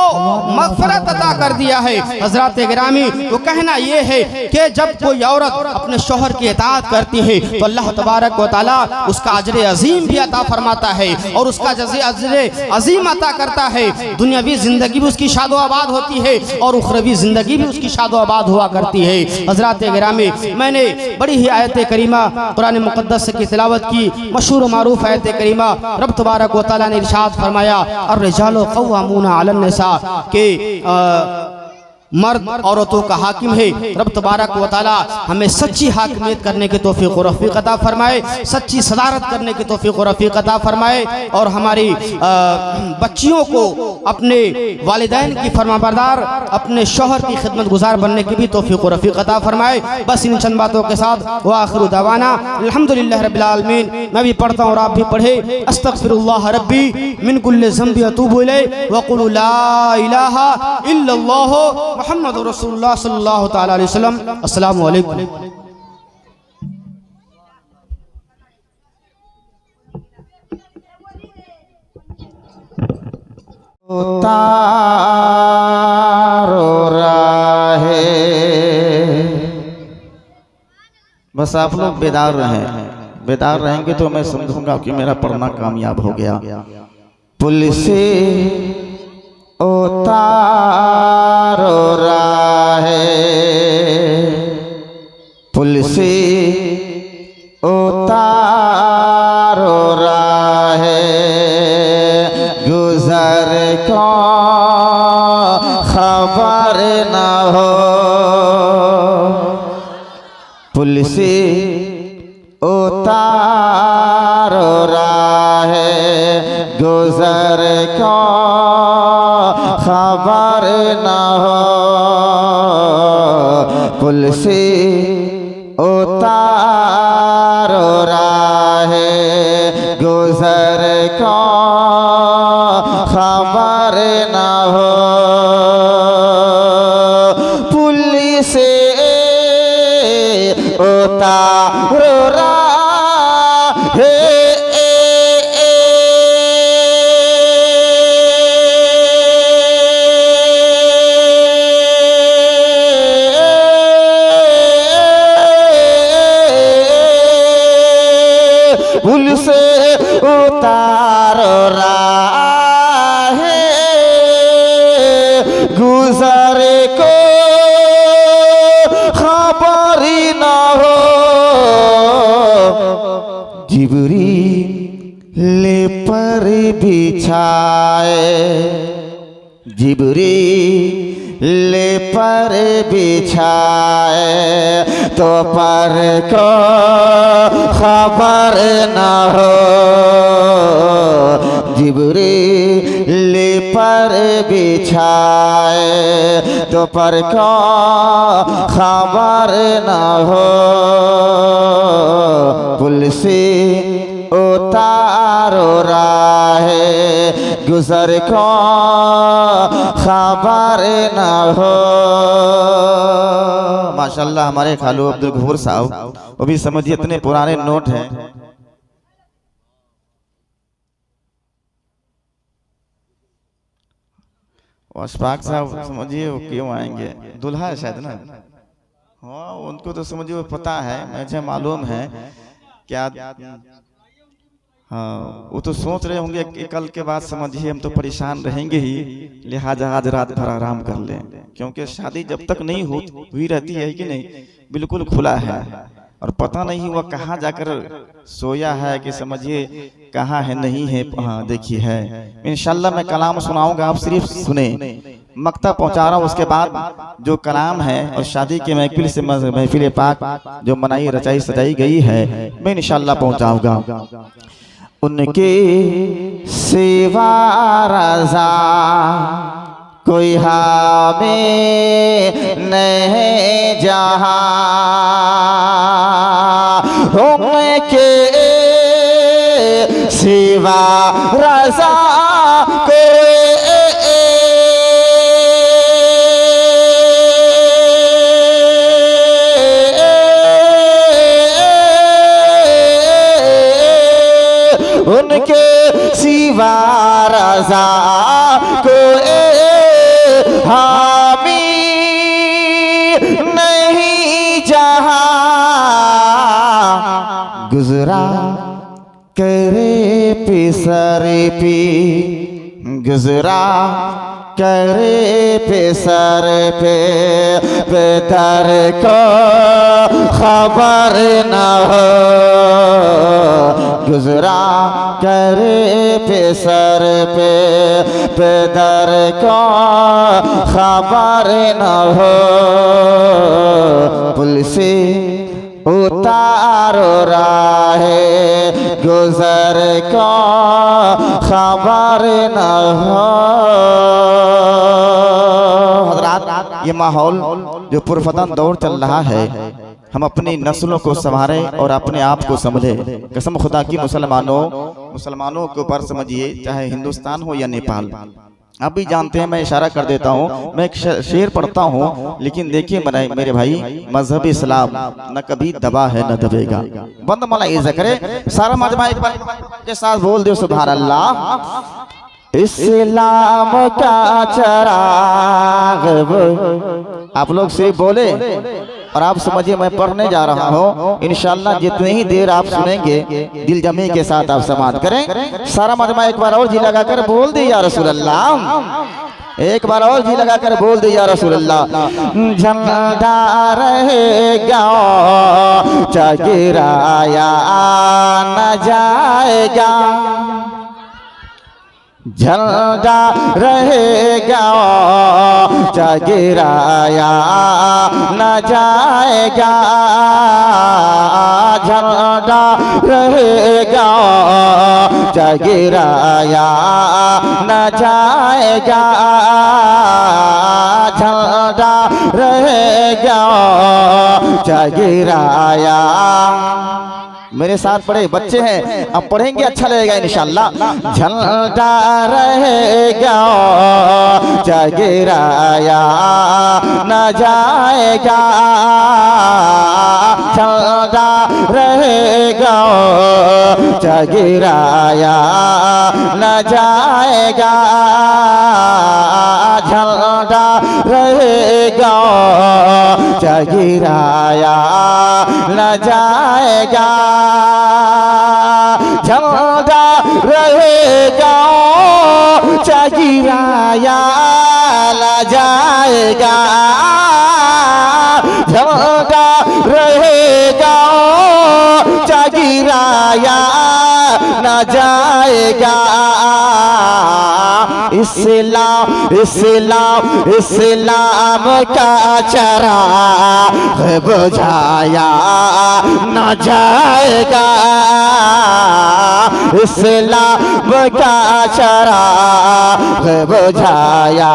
मग़फ़िरत अता कर दिया है। हज़रात गिरामी, तो कहना ये है कि जब कोई औरत अपने शौहर की इताअत करती है तो अल्लाह तबारक व तआला उसका अजर अजीम भी अता फरमाता है और उसका अजर अजीम अता करता है। दुनियावी ज़िंदगी भी उसकी शादो आबाद होती है और उखरवी ज़िंदगी भी उसकी शादो आबाद हुआ करती है। हज़रात गिरामी, मैंने बड़ी ही आयत करीमा कुरान मुक़द्दस की तिलावत की, मशहूर व मारूफ आयत करीमा। रब तबारक व तआला ने इरशाद फरमाया अर्रिजालु क़व्वामूना अलन निसा के मर्द औरतों का हाकिम है। रब तबारक व तआला हमें सच्ची हाकिमियत करने की तौफीक और रफ़ीक अता फरमाए, सच्ची सदारत करने की तौफीक और रफ़ीक अता फरमाए और हमारी बच्चियों को अपने वालिदैन की फरमाबरदार, अपने शौहर की खिदमत गुजार बनने की भी तौफीक और रफ़ीक अता फरमाए। बस इन चंद बातों के साथ व आखिरु दवाना अल्हम्दुलिल्लाह रब्बिल आलमीन। मैं भी पढ़ता हूँ और आप भी पढ़े। अस्तग़फिरुल्लाह रब्बी मिन कुल्लि ज़ंबि अतूबु इलैहि व क़ुलू ला इलाहा इल्लल्लाह मुहम्मद रसूलुल्लाह सल्लल्लाहु तआला अलैहि वसल्लम। अस्सलामु अलैकुम। बस आप लोग बेदार रहेंगे तो मैं समझूंगा कि मेरा पढ़ना कामयाब हो गया। पुलिस उतारो राहे, पुलिस उतारो राहे, गुजर को खबर न हो। पुलिस उतारो राहे, गुजर को खबर न हो। पुलिस उतारो राहे, गुजर को खबर न हो। पुलिस उतारो राहे, पुलिस उतारो राहे, गुजर को खबर न हो। जिब्रील पर बिछाए, जिब्रील पर बिछाए तो पर को खबर न हो। जिब्रील पर बिछाए तो पर को खबर न हो। पुलिस उतारो राहे, गुजर को खबर न हो। माशाल्लाह, हमारे खालू अब्दुल गफूर साहब, वो भी समझिए इतने पुराने नोट हैं। अशफाक साहब समझिए वो क्यों आएंगे, दुल्हा है शायद ना। हाँ, उनको तो समझिए पता है, मुझे मालूम है क्या। हाँ, वो तो सोच रहे होंगे कि कल के बाद समझिए हम तो परेशान रहेंगे ही, लिहाजा आज रात भर आराम कर लें, क्योंकि शादी जब तक नहीं हुई रहती है कि नहीं, बिल्कुल खुला है और पता नहीं वह कहाँ जाकर सोया है कि समझिए कहाँ है नहीं है। हाँ देखिए है, इंशाल्लाह मैं कलाम सुनाऊंगा, आप सिर्फ सुने, मक्ता पहुंचा रहा हूँ, उसके बाद जो कलाम है और शादी के महफिल से महफिल पाक जो मनाई रचाई सजाई गई है मैं इंशाल्लाह पहुंचाऊंगा। उनके सेवा रज़ा कोई हमें नहीं जहाँ, उनके सेवा रज़ा उनके सिवा रज़ा कोई हामी नहीं जहाँ, गुजरा करे पिसरे पी, गुजरा करे पिसर पे दर को खबर न हो, गुजरा करे पिसर पे दर को खबर न हो, पुल से उतारो राहे गुजर को खबर न हो। हज़रात, ये माहौल जो पुरफतन दौर चल रहा है, हम अपनी नस्लों को संवारें और अपने आप को समझें। कसम खुदा की मुसलमानों के ऊपर समझिए, चाहे हिंदुस्तान हो या नेपाल, आप भी जानते हैं, मैं इशारा कर देता हूँ, मैं एक शेर पढ़ता हूँ, लेकिन देखिए मेरे भाई, मजहब इस्लाम न कभी दबा है न दबेगा। बंद मला इज़्ज़त करे, सारा मजमा एक बार के साथ बोल दो सुभान अल्लाह। इस्लाम का चराग, आप लोग सिर्फ बोले और आप समझिए मैं पढ़ने जा रहा हूँ, इंशाल्लाह जितनी ही देर आप सुनेंगे दिल जमी के साथ आप समाप्त करें। सारा मजमा एक बार और जी लगाकर बोल दे या रसूल अल्लाह, एक बार और जी लगाकर बोल दे या रसूल अल्लाह। झंडा रहेगा गिराया न जाएगा, झंडा रहेगा गिराया न जाएगा, झंडा रहेगा गिराया न जाएगा, झंडा रहेगा गिराया। मेरे साथ पढ़े बच्चे हैं, अब पढ़ेंगे अच्छा लगेगा इंशाल्लाह। झंडा रहेगा गिराया न जाएगा, झंडा रहेगा गिराया न जाएगा, झंडा रहेगा गिराया न जाएगा, झंडा रहेगा गिराया न जाएगा, झंडा रहेगा गिराया न जाएगा। इस्लाम इस्लाम इस्लाम का चराग बुझाया न जाएगा, इस्लाम का चराग बुझाया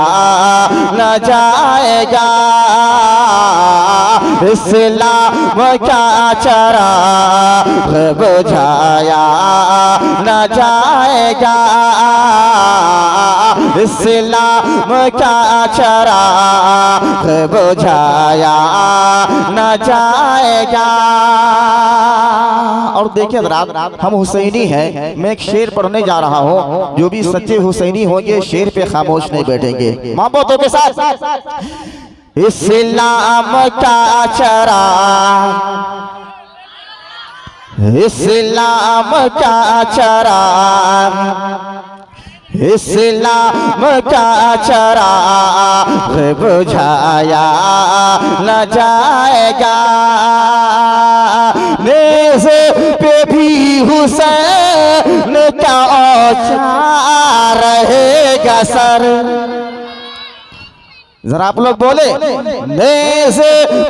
न जाएगा, इस्लाम का चराग बुझाया न जाएगा, इस्लाम का चराग बुझाया न जाएगा। और देखिए हज़रात, हम हुसैनी हैं, मैं एक शेर पढ़ने जा रहा हूँ, जो भी सच्चे हुसैनी होंगे शेर पे खामोश नहीं बैठेंगे। मोहब्बतों के साथ इस्लाम का चराग इस्लाम का चराग, इस्लाम का चराग बुझाया न जाएगा, नेज़ पे भी हुसैन का औचार रहेगा सर। जरा आप लोग बोले, नेज़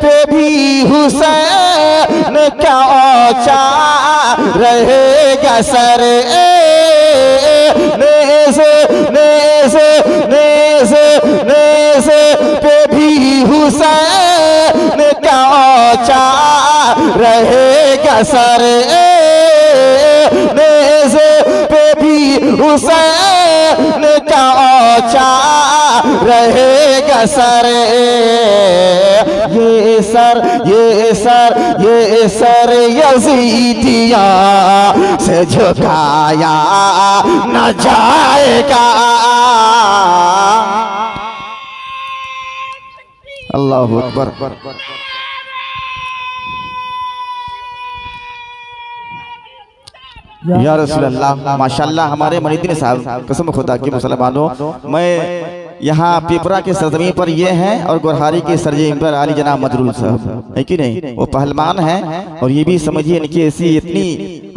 पे भी हुसैन का औचार रहेगा सर। नेज़ नेज़ नेज़ नेज़ पे भी हुसैन का औचार रहेगा सर। नेज़ पे भी हुसैन का औचार रहेगा सर। ये सर ये सर ये सर यज़ीदिया से झुकाया न जाएगा। अल्लाहु अकबर। या रसूल अल्लाह, माशाल्लाह हमारे मुरीदीन साहब, कसम खुदा की मुसलमानों, मैं यहाँ पिपरा के सरजमीन पर ये हैं और गोरहारी के सरजमीन पर आली जनाब मजरूल साहब है कि नहीं, वो पहलवान हैं। और ये भी समझिए इनकी ऐसी इतनी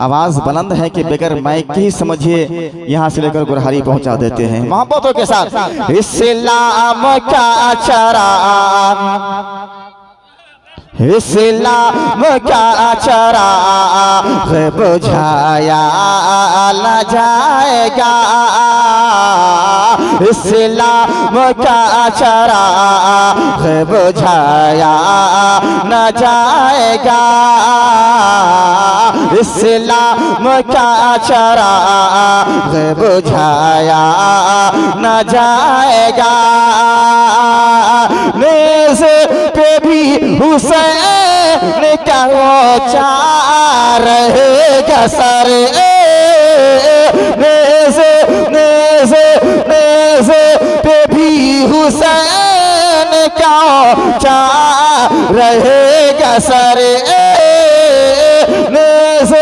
आवाज़ बुलंद है कि बगैर माइक की समझिए यहाँ से लेकर गोरहारी पहुँचा देते हैं मोहब्बतों के साथ। इस्लाम का चराग, इस्लाम का चराग बुझाया न जाएगा, इस्लाम का चराग बुझाया न जाएगा, इस्लाम का चराग बुझाया न जाएगा। नेज़ पे भी हुसैन का औचार रहेगा सर। नेज़ नेज़ नेज़ पे भी हुसैन का औचार रहेगा सर। नेज़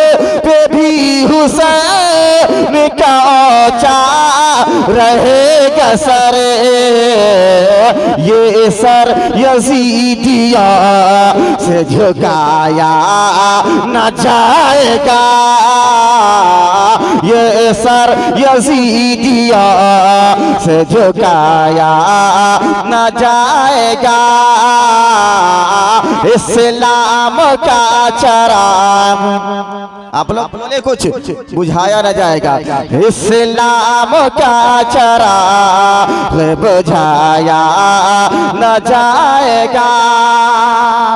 पे भी हुसैन का औचार रहेगा सर। ये सर यज़ीदिया से झुकाया न जाएगा, ये सर यज़ीदिया से झुकाया न जाएगा। इस्लाम का चराग, आप लोग बोले कुछ, बुझाया न जाएगा। इस्लाम का चराग बुझाया न जाएगा।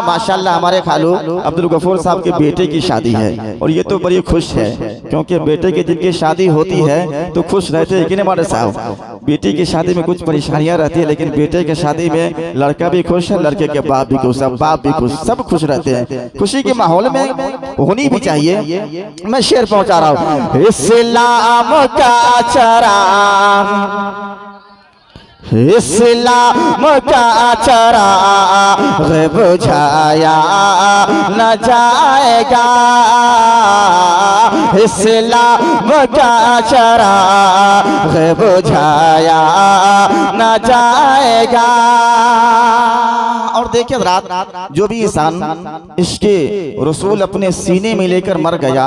माशाल्लाह हमारे खालू अब्दुल गफूर साहब के बेटे की शादी है और ये तो बड़ी खुश है, क्योंकि बेटे की जिनकी शादी होती है तो खुश रहते हैं कि नहीं हमारे साहब। बेटी की शादी में कुछ परेशानियां रहती है, लेकिन बेटे की शादी में लड़का भी खुश है, लड़के के बाप भी खुश, बाप भी खुश, सब खुश रहते हैं। खुशी के माहौल में होनी भी चाहिए। मैं शेर पहुंचा रहा हूँ। इस्लाम का चराग, इस्लाम का चराग बुझाया न जाएगा, इस्लाम का चराग बुझाया न जाएगा। और देखिए रात जो भी इंसान इसके रसूल अपने सीने में लेकर मर गया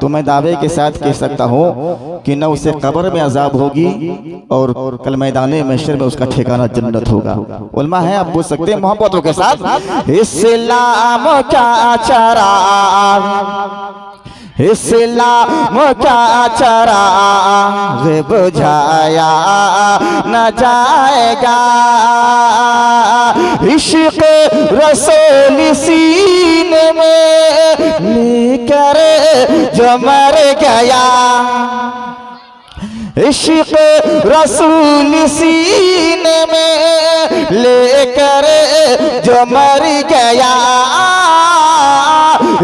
तो मैं दावे के साथ कह सकता हूँ कि न उसे कब्र में अजाब होगी और कल मैदाने महशर में उसका ठिकाना जन्नत होगा। उलमा है, आप पूछ सकते हैं मोहब्बतों के साथ। इस्लाम का चराग, इस्लाम का चराग बुझाया न जाएगा, इश्क़ रसूल सीने में लेकर जो मर गया, इश्क़ रसूल सीने में लेकर जो मर गया,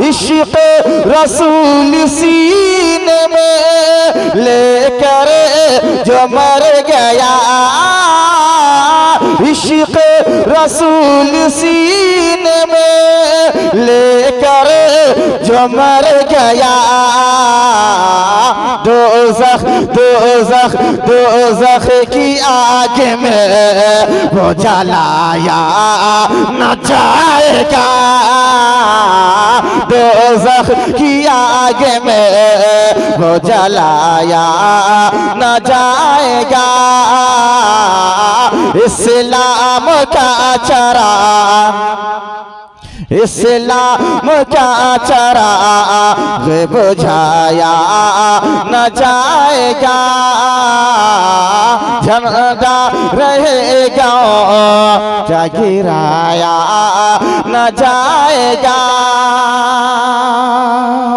इश्क़ रसूल सीने में लेकर जो मर गया, इश्क़ रसूल सीने में लेकर जो मर गया दोज़ख की आग में वो जलाया न जाएगा, दोज़ख की आग में वो जलाया न जाएगा। इस्लाम का चराग, इस्लाम का चराग बुझाया न जाएगा, झंडा रहेगा जा गिराया न जाएगा।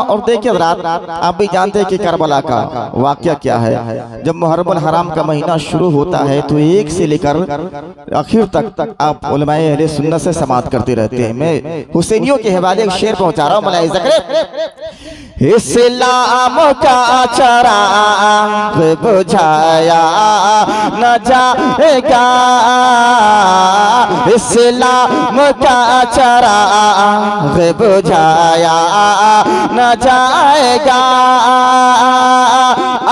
और देखिए रात आप भी जानते हैं कि करबला का वाकया क्या है। जब मुहर्रम हराम का महीना शुरू होता है तो एक से लेकर आखिर तक आप उलमाए अहले सुन्नत से समाअत करते रहते हैं। मैं हुसैनियों के हवाले एक शेर पहुंचा रहा हूँ, मौलाए ज़करे। इस्लाम का चराग बुझाया न जाएगा, इस्लाम का चराग बुझाया न जाएगा।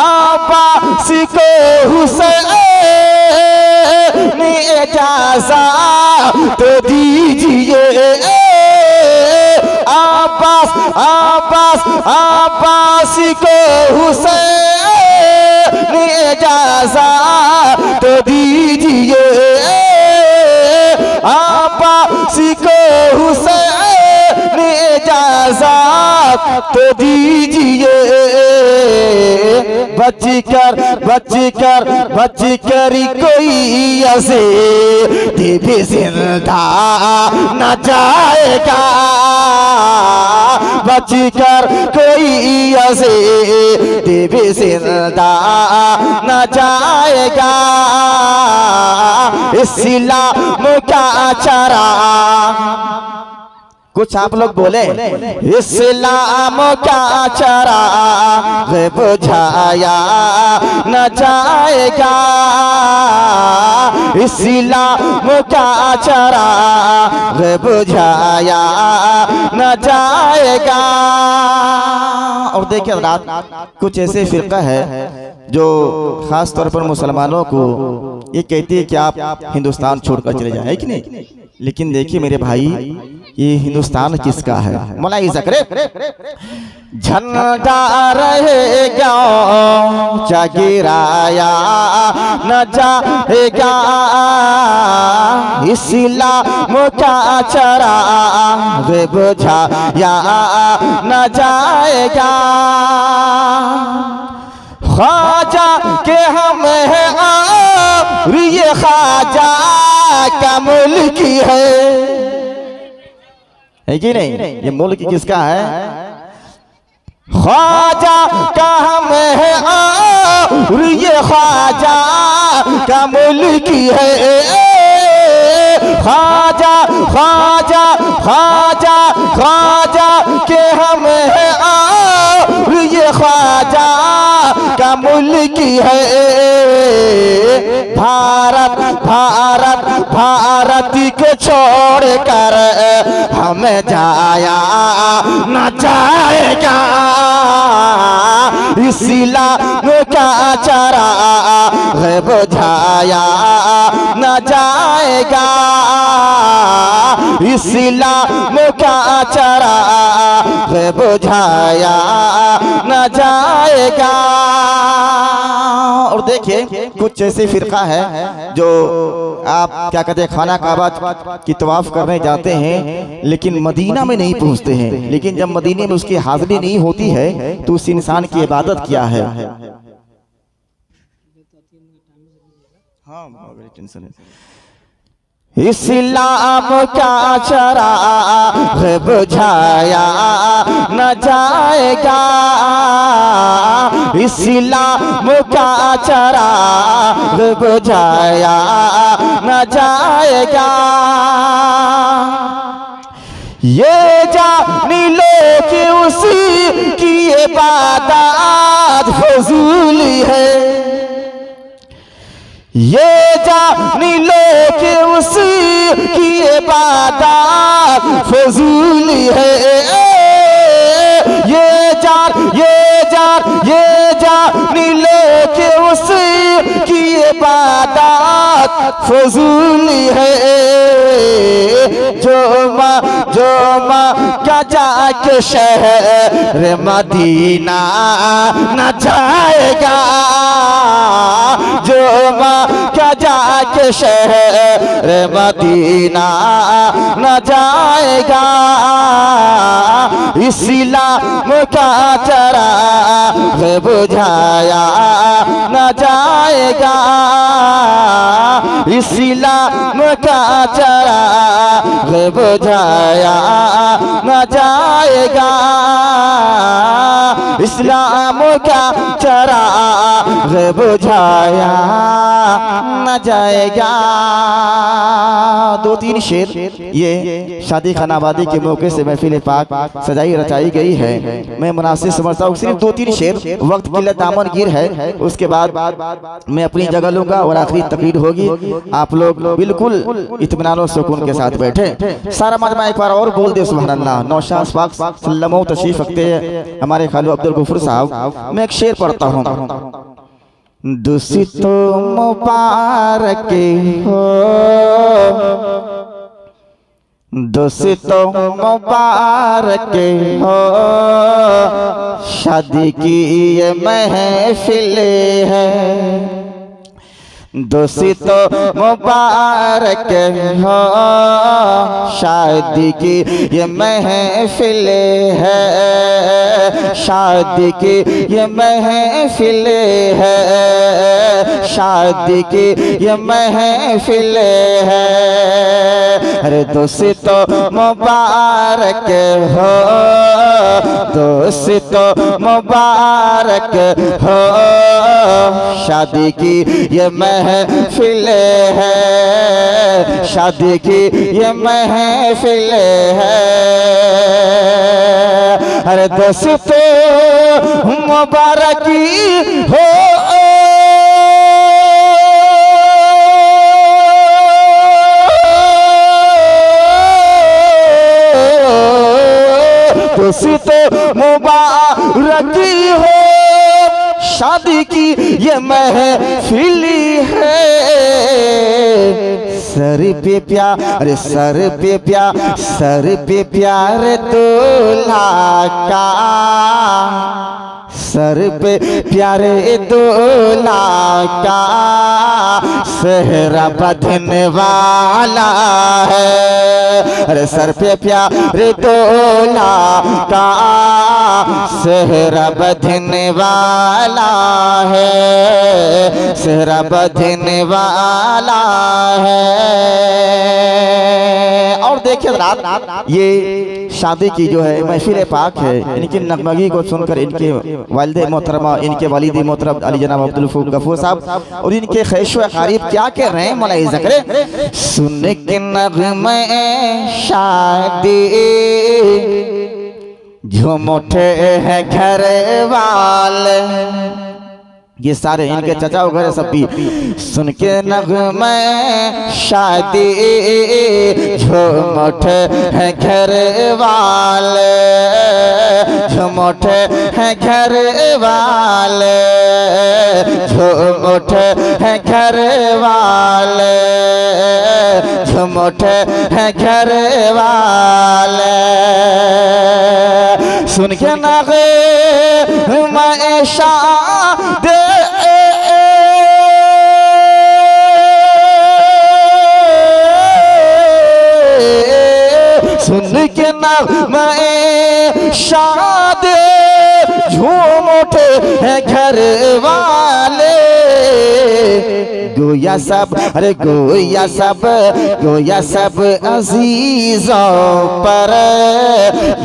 अब्बास को हुसैन इजाज़त तो दीजिए, अब्बास को हुसैन इजाज़त तो दीजिए, अब्बास को हुसैन इजाज़त तो दीजिए। बच कर कोई ऐसे भी जिंदा न जाएगा, बच कर कोई ऐसे भी जिंदा न जाएगा। इस्लाम का चराग, कुछ आप लोग बोले, इस्लाम का चराग बुझाया न जाएगा, इस्लाम का चराग बुझाया न जाएगा। और देखिए रात कुछ ऐसे फिरका है जो खास तौर पर मुसलमानों को ये कहती है कि आप हिंदुस्तान छोड़कर चले जाए, है कि नहीं। लेकिन देखिए मेरे भाई, ये हिंदुस्तान किसका है? मौलाए ज़करे, झंडा रहेगा जा गिराया न जाएगा, इस्लाम का चराग बुझाया न जाएगा। ख्वाजा के हम हैं और ये ख्वाजा का मुल्क है कि नहीं? ये मुल्क किसका है? ख्वाजा का हम है और ये ख्वाजा का मुल्क है, ख्वाजा ख्वाजा ख्वाजा ख्वाजा के हम है और ये ख्वाजा का मुल्क है। भारत भारत भारत को छोड़कर हमें जाया न जाएगा, इस्लाम का चराग बुझाया न जाएगा, इस्लाम का चराग बुझाया न जाएगा। और देखिए कुछ ऐसे फिरका है जो आप क्या कहते हैं, खाना काबा की तवाफ करने जाते हैं लेकिन मदीना में नहीं पहुंचते हैं। लेकिन जब मदीने में उसकी हाजिरी नहीं होती है तो उस इंसान की इबादत क्या है? हाँ, टेंशन है। इस्लाम का चराग बुझाया न जाएगा, इस्लाम का चराग बुझाया न जाएगा। ये जान लो कि उसी की इबादत फजूल है, ये जान लो कि उसी की इबादत फजूल है, उसकी इबादत फजूल है। जो माँ क्या जाके शहर मदीना न जाएगा, जो माँ क्या जाके शहर मदीना न जाएगा, इस्लाम का चराग बुझाया न जाएगा, इस्लाम का चराग बुझाया न जाएगा, इस्लाम का चराग बुझाया न जाएगा। दो तीन शेर ये शादी खानाबादी के मौके से महफिल पाक सजाई रचाई गई है। मैं मुनासिब समझता हूँ सिर्फ दो तीन शेर, वक्त किल्लत दामन गिर है, उसके बाद मैं अपनी जगह लूंगा और आखिरी तकरीर होगी। आप लोग बिल्कुल इत्मीनान और सुकून के साथ बैठे। सारा मजमा एक बार और बोल दे सुभान अल्लाह। नौशाद पाक सल्लल्लाहु तशरीफ रखते हैं हमारे खालू अब्दुल गफूर साहब। मैं एक शेर पढ़ता हूँ। दुसितो मुबारक हो, दोस्तों मुबारक हो, शादी की ये महफिल है। दोस्तों मुबारक हो, शादी की ये महफिल है, शादी की ये महफिल है, शादी की ये महफिल है। अरे दोस्तों मुबारक हो, दोस्तों मुबारक हो, शादी की ये महफिल है, शादी की ये महफिल है। अरे दोस्तों मुबारकी हो, दोस्तों मुबारकी हो, शादी की ये महफिल है। सर पे प्यार, सर पे प्यार, सर पे प्यार दूल्हा का, सर पे प्यारे दूल्हा का सेहरा बंधने वाला है। अरे सर पे प्यारे दूल्हा का सेहरा बंधने वाला है, सेहरा बंधने वाला है। और देखिए रात ये शादी की जो है महफिल पाक है, इनकी नगमगी को सुनकर इनके वालिद मोहतरमा, इनके वालिद मोहतरम अली जनाब अब्दुल गफूर साहब और इनके ख़ैशो अक़ारीब क्या कह रहे हैं मौलाई ज़िक्र। सुन के नग़मे शादी झूम उठे हैं घर वाले, ये सारे इनके चचा वगैरह सब भी सुन के नग़मे शादी झूम उठे हैं घर वाले, झूम उठे हैं घर वाले, झूम उठे हैं घर वाले, झूम उठे हैं घर वाले। सुन के नग़मे शादी सुन के नग़मे शादी झूम उठे हैं घर वाले। गोया सब, अरे गोया सब, गोया सब अजीजों पर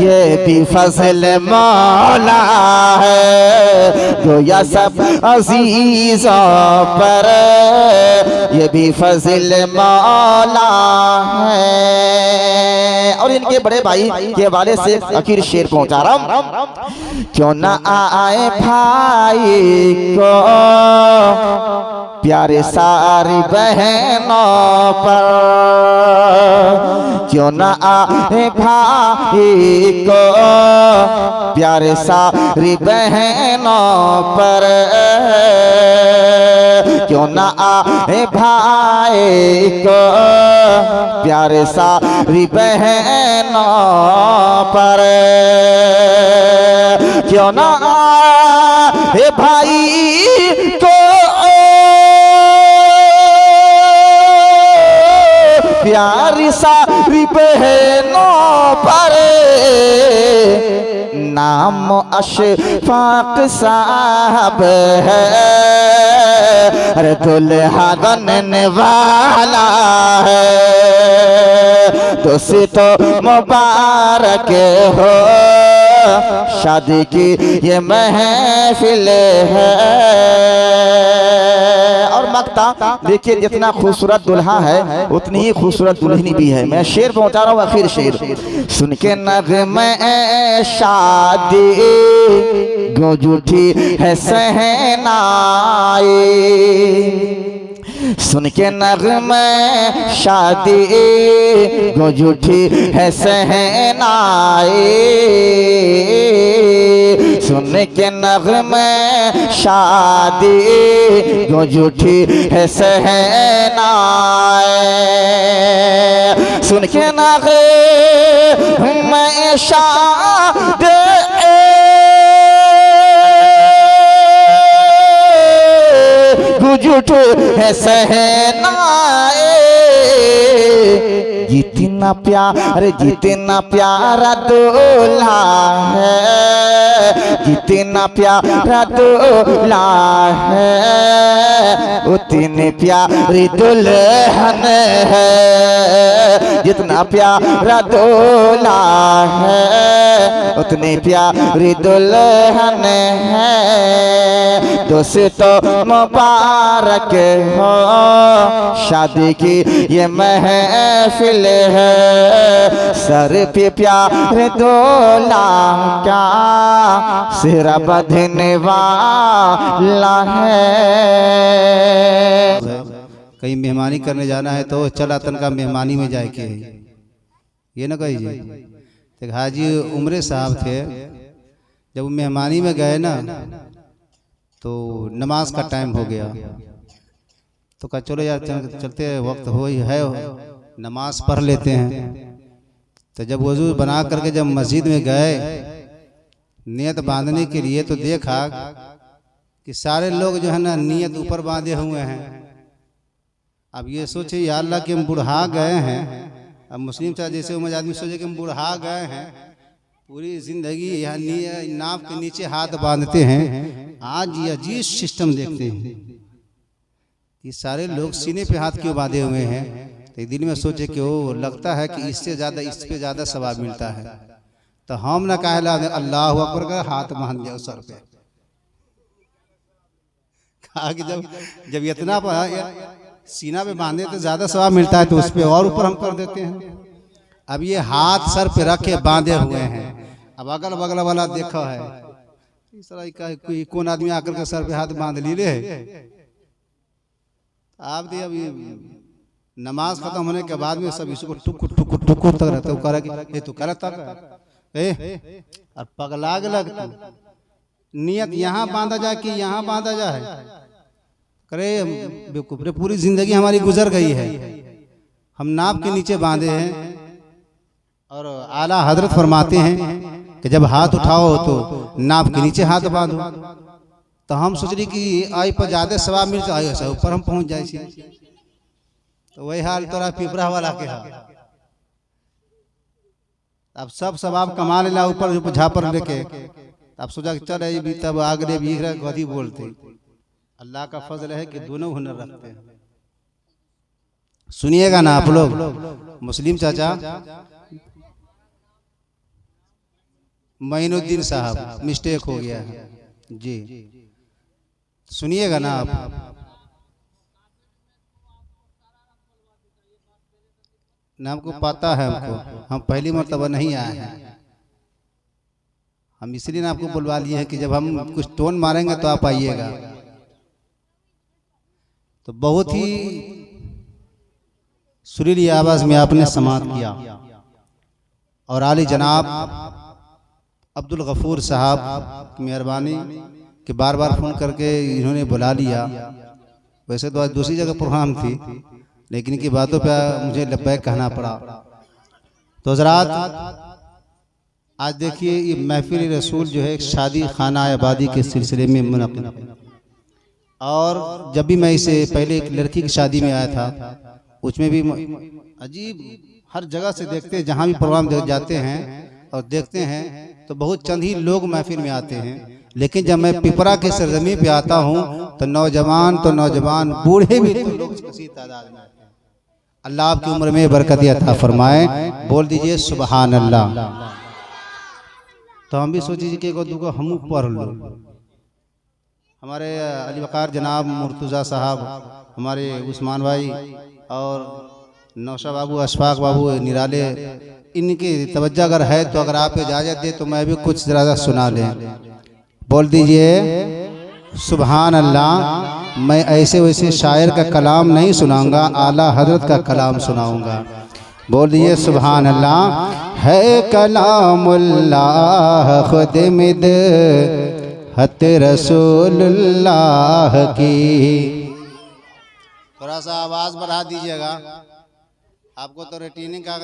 ये भी फजल मौला है। गोया सब अजीजों पर ये भी फजल मौला है। और इनके बड़े भाई के हवाले से आखिर शेर पहुंचा रहा हूं। क्यों ना आए भाई को प्यारे सारी बहनों पर क्यों ना आए भाई को, प्यारे सारी बहनों पर क्यों ना आए भाई को, प्यारे सारी बहनों पर क्यों ना आए भाई को, प्यारी सारी बहनों पर नाम अशफाक साहब है, अरे दुल्हा बनने वाला है, तो से तो मुबारक हो शादी की ये महफिल है। और मक्ता देखिए, जितना खूबसूरत दुल्हा है उतनी ही खूबसूरत दुल्हनी भी है। मैं शेर पहुंचा रहा हूँ, आखिर शेर सुन के नग़्मे शादी गूंज उठी है सहनाई, सुन के नग़्मे शादी गूंज उठी है सहनाई, सुन के नग़्मे शादी गूंज उठी है सहनाई, सुन के नग़्मे शादी गूंज उठी है सहनाई, जितना प्यारा दूल्हा है, जितना प्यारा दूल्हा है उतनी प्यारी दुल्हन है, जितना प्यारा दूल्हा है उतनी प्यारी दुल्हन है, दोस्तों मुबारक हो शादी की ये महफिल है, सर पे प्यारे दूल्हा क्या सिरा बंधने वाला है। कहीं मेहमानी करने जाना है तो चला तनका मेहमानी में जाए के ये ना कही जी। तो हाजी उमरे साहब थे, जब वो मेहमानी में गए ना तो नमाज का टाइम हो गया, तो कहा चलो यार चलते वक्त हो ही है, नमाज पढ़ लेते हैं। तो जब वजू बना करके जब मस्जिद में गए नियत बांधने के लिए, तो देखा कि सारे लोग जो है ना नियत ऊपर बांधे हुए हैं। अब ये सोचे या अल्लाह कि हम बुढ़ा गए हैं, अब मुस्लिम था जैसे उम्र आदमी सोचे कि हम बुढ़ा गए हैं, पूरी जिंदगी यहाँ नाव के नीचे हाथ बांधते हैं, आज ये अजीब सिस्टम देखते हैं ये सारे लोग सीने पे हाथ क्यों बांधे हुए हैं। तो दिल में सोचे कि वो लगता है कि इससे ज़्यादा इस पे ज़्यादा सवाब मिलता है, तो हम ना कहे अल्लाह अकबर का हाथ बांध दिया सर पे। कहा कि जब इतना सीना पे बांधे तो ज़्यादा सवाब मिलता है, तो उस पर और ऊपर हम कर देते हैं। अब ये हाथ सर पे रखे बांधे हुए हैं, अब अगल बगल वाला देखा है इस तरह का कोई कौन आदमी आकर के सर पे हाथ बांध ली है। आप दे अभी नमाज खत्म होने के बाद में सब इसको टुक टुक टुक तक रहता है, कह कि ये तो गलत है और पगला गलत नियत यहाँ बांधा जाए कि यहाँ बांधा जाए, करे बेवकूफ रे पूरी जिंदगी हमारी गुजर गई है, हम नाव के नीचे बांधे हैं। और आला हजरत फरमाते हैं कि जब हाथ उठाओ तो नाव के नीचे हाथ बांधो, तो हम सोच रही कि आई पर ज्यादा सवाब मिल जाए, ऊपर हम पहुंच जाए, तो वही हाल तोरा पिपरा वाला के हाल। अब सब सवाब कमा लेला ऊपर झापर लेके, अब सोचा कि चल भी तब आगरे भी गधी बोलते। अल्लाह का फजल है कि दोनों हुनर रखते हैं। सुनिएगा ना आप लोग, मुस्लिम चाचा मोइनुद्दीन साहब मिस्टेक हो गया है जी, सुनिएगा ना आप। ना हमको पता है, हम पहली मर्तबा नहीं आए हैं, हम इसलिए ना आपको बुलवा लिए हैं कि जब हम कुछ टोन मारेंगे तो आप आइएगा। तो बहुत ही सुरीली आवाज़ में आपने समात किया और आली जनाब अब्दुल गफूर साहब की मेहरबानी कि बार बार फ़ोन करके इन्होंने बुला लिया। वैसे तो आज दूसरी जगह प्रोग्राम थी, लेकिन इनकी बातों पे मुझे लब्बैक कहना पड़ा। तो हज़रात आज देखिए ये महफिल रसूल जो है शादी खाना आबादी के सिलसिले में मुनक़िद है। और जब भी मैं इसे पहले एक लड़की की शादी में आया था, उसमें भी अजीब हर जगह से देखते हैं, जहाँ भी प्रोग्राम जाते हैं और देखते हैं तो बहुत चंद ही लोग महफिल में आते हैं। लेकिन जब मैं पिपरा के सरजमी पे आता हूँ तो नौजवान बूढ़े भी लोग कसी तादाद में आते हैं। अल्लाह आपकी उम्र में बरकत अता फरमाए। बोल दीजिए सुबहान अल्लाह। तो हम भी सोचिए कि एक दूगो हम पढ़ लो। हमारे अली वकार जनाब मुर्तज़ा साहब, हमारे उस्मान भाई और नौशा बाबू, अशफाक बाबू निराले, इनकी तवज्जो अगर है तो अगर आप इजाज़त दे तो मैं भी कुछ ज़रा सुना लें। बोल दीजिए सुबहान अल्लाह। मैं ऐसे वैसे शायर का कलाम नहीं सुनाऊंगा, आला हजरत का कलाम सुनाऊंगा। बोल दीजिए सुबहान अल्लाह। है कलामुल्लाह खुद मिद हत रसूलुल्लाह की। थोड़ा सा आवाज़ बढ़ा दीजिएगा। आपको तो रेटिनिंग का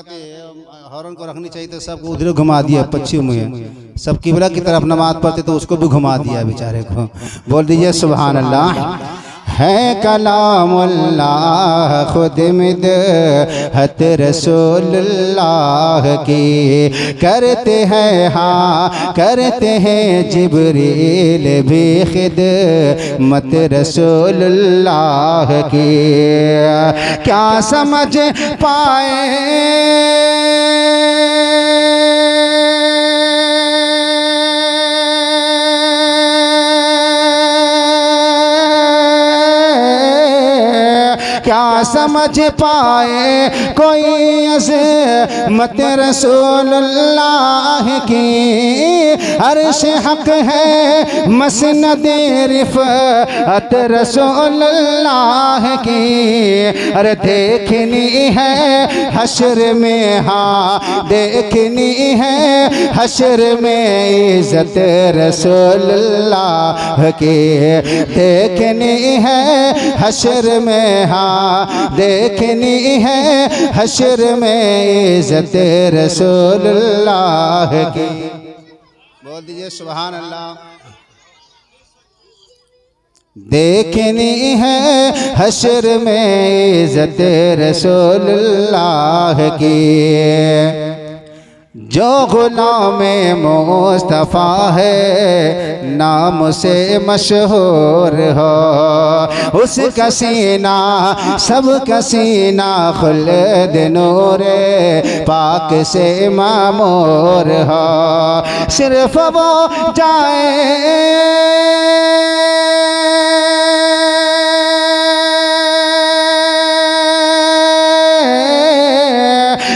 हॉर्न को रखनी चाहिए, तो सबको उधर घुमा दिया पश्चिम में, सब किबला की तरफ नमाज पढ़ते तो उसको भी घुमा दिया बेचारे को। बोल दीजिए सुभान अल्लाह। है कलामुल्लाह खुद मिद हत रसूलुल्लाह की। करते हैं हाँ करते हैं जिब्रील भी खिदमत रसूलुल्लाह की। क्या समझ पाए क्या समझ पाए कोई अज़मत रसूलुल्लाह की। अर्श हक है मसनद रिफ़अत रसूलुल्लाह की। अरे देखनी है हश्र में, हाँ देखनी है हश्र में इज़्ज़त रसूलुल्लाह की। देखनी है हश्र में, हाँ देखनी है हश्र में इज़्ज़त रसूलुल्लाह की। बोल दीजिए सुभान अल्लाह। देखनी है हश्र में इज़्ज़त रसूलुल्लाह की। जो गुलाम मुस्तफ़ा है नाम से मशहूर हो, उसका सीना सबका सीना खुल्द नूरे पाक से मामूर हो। सिर्फ वो जाए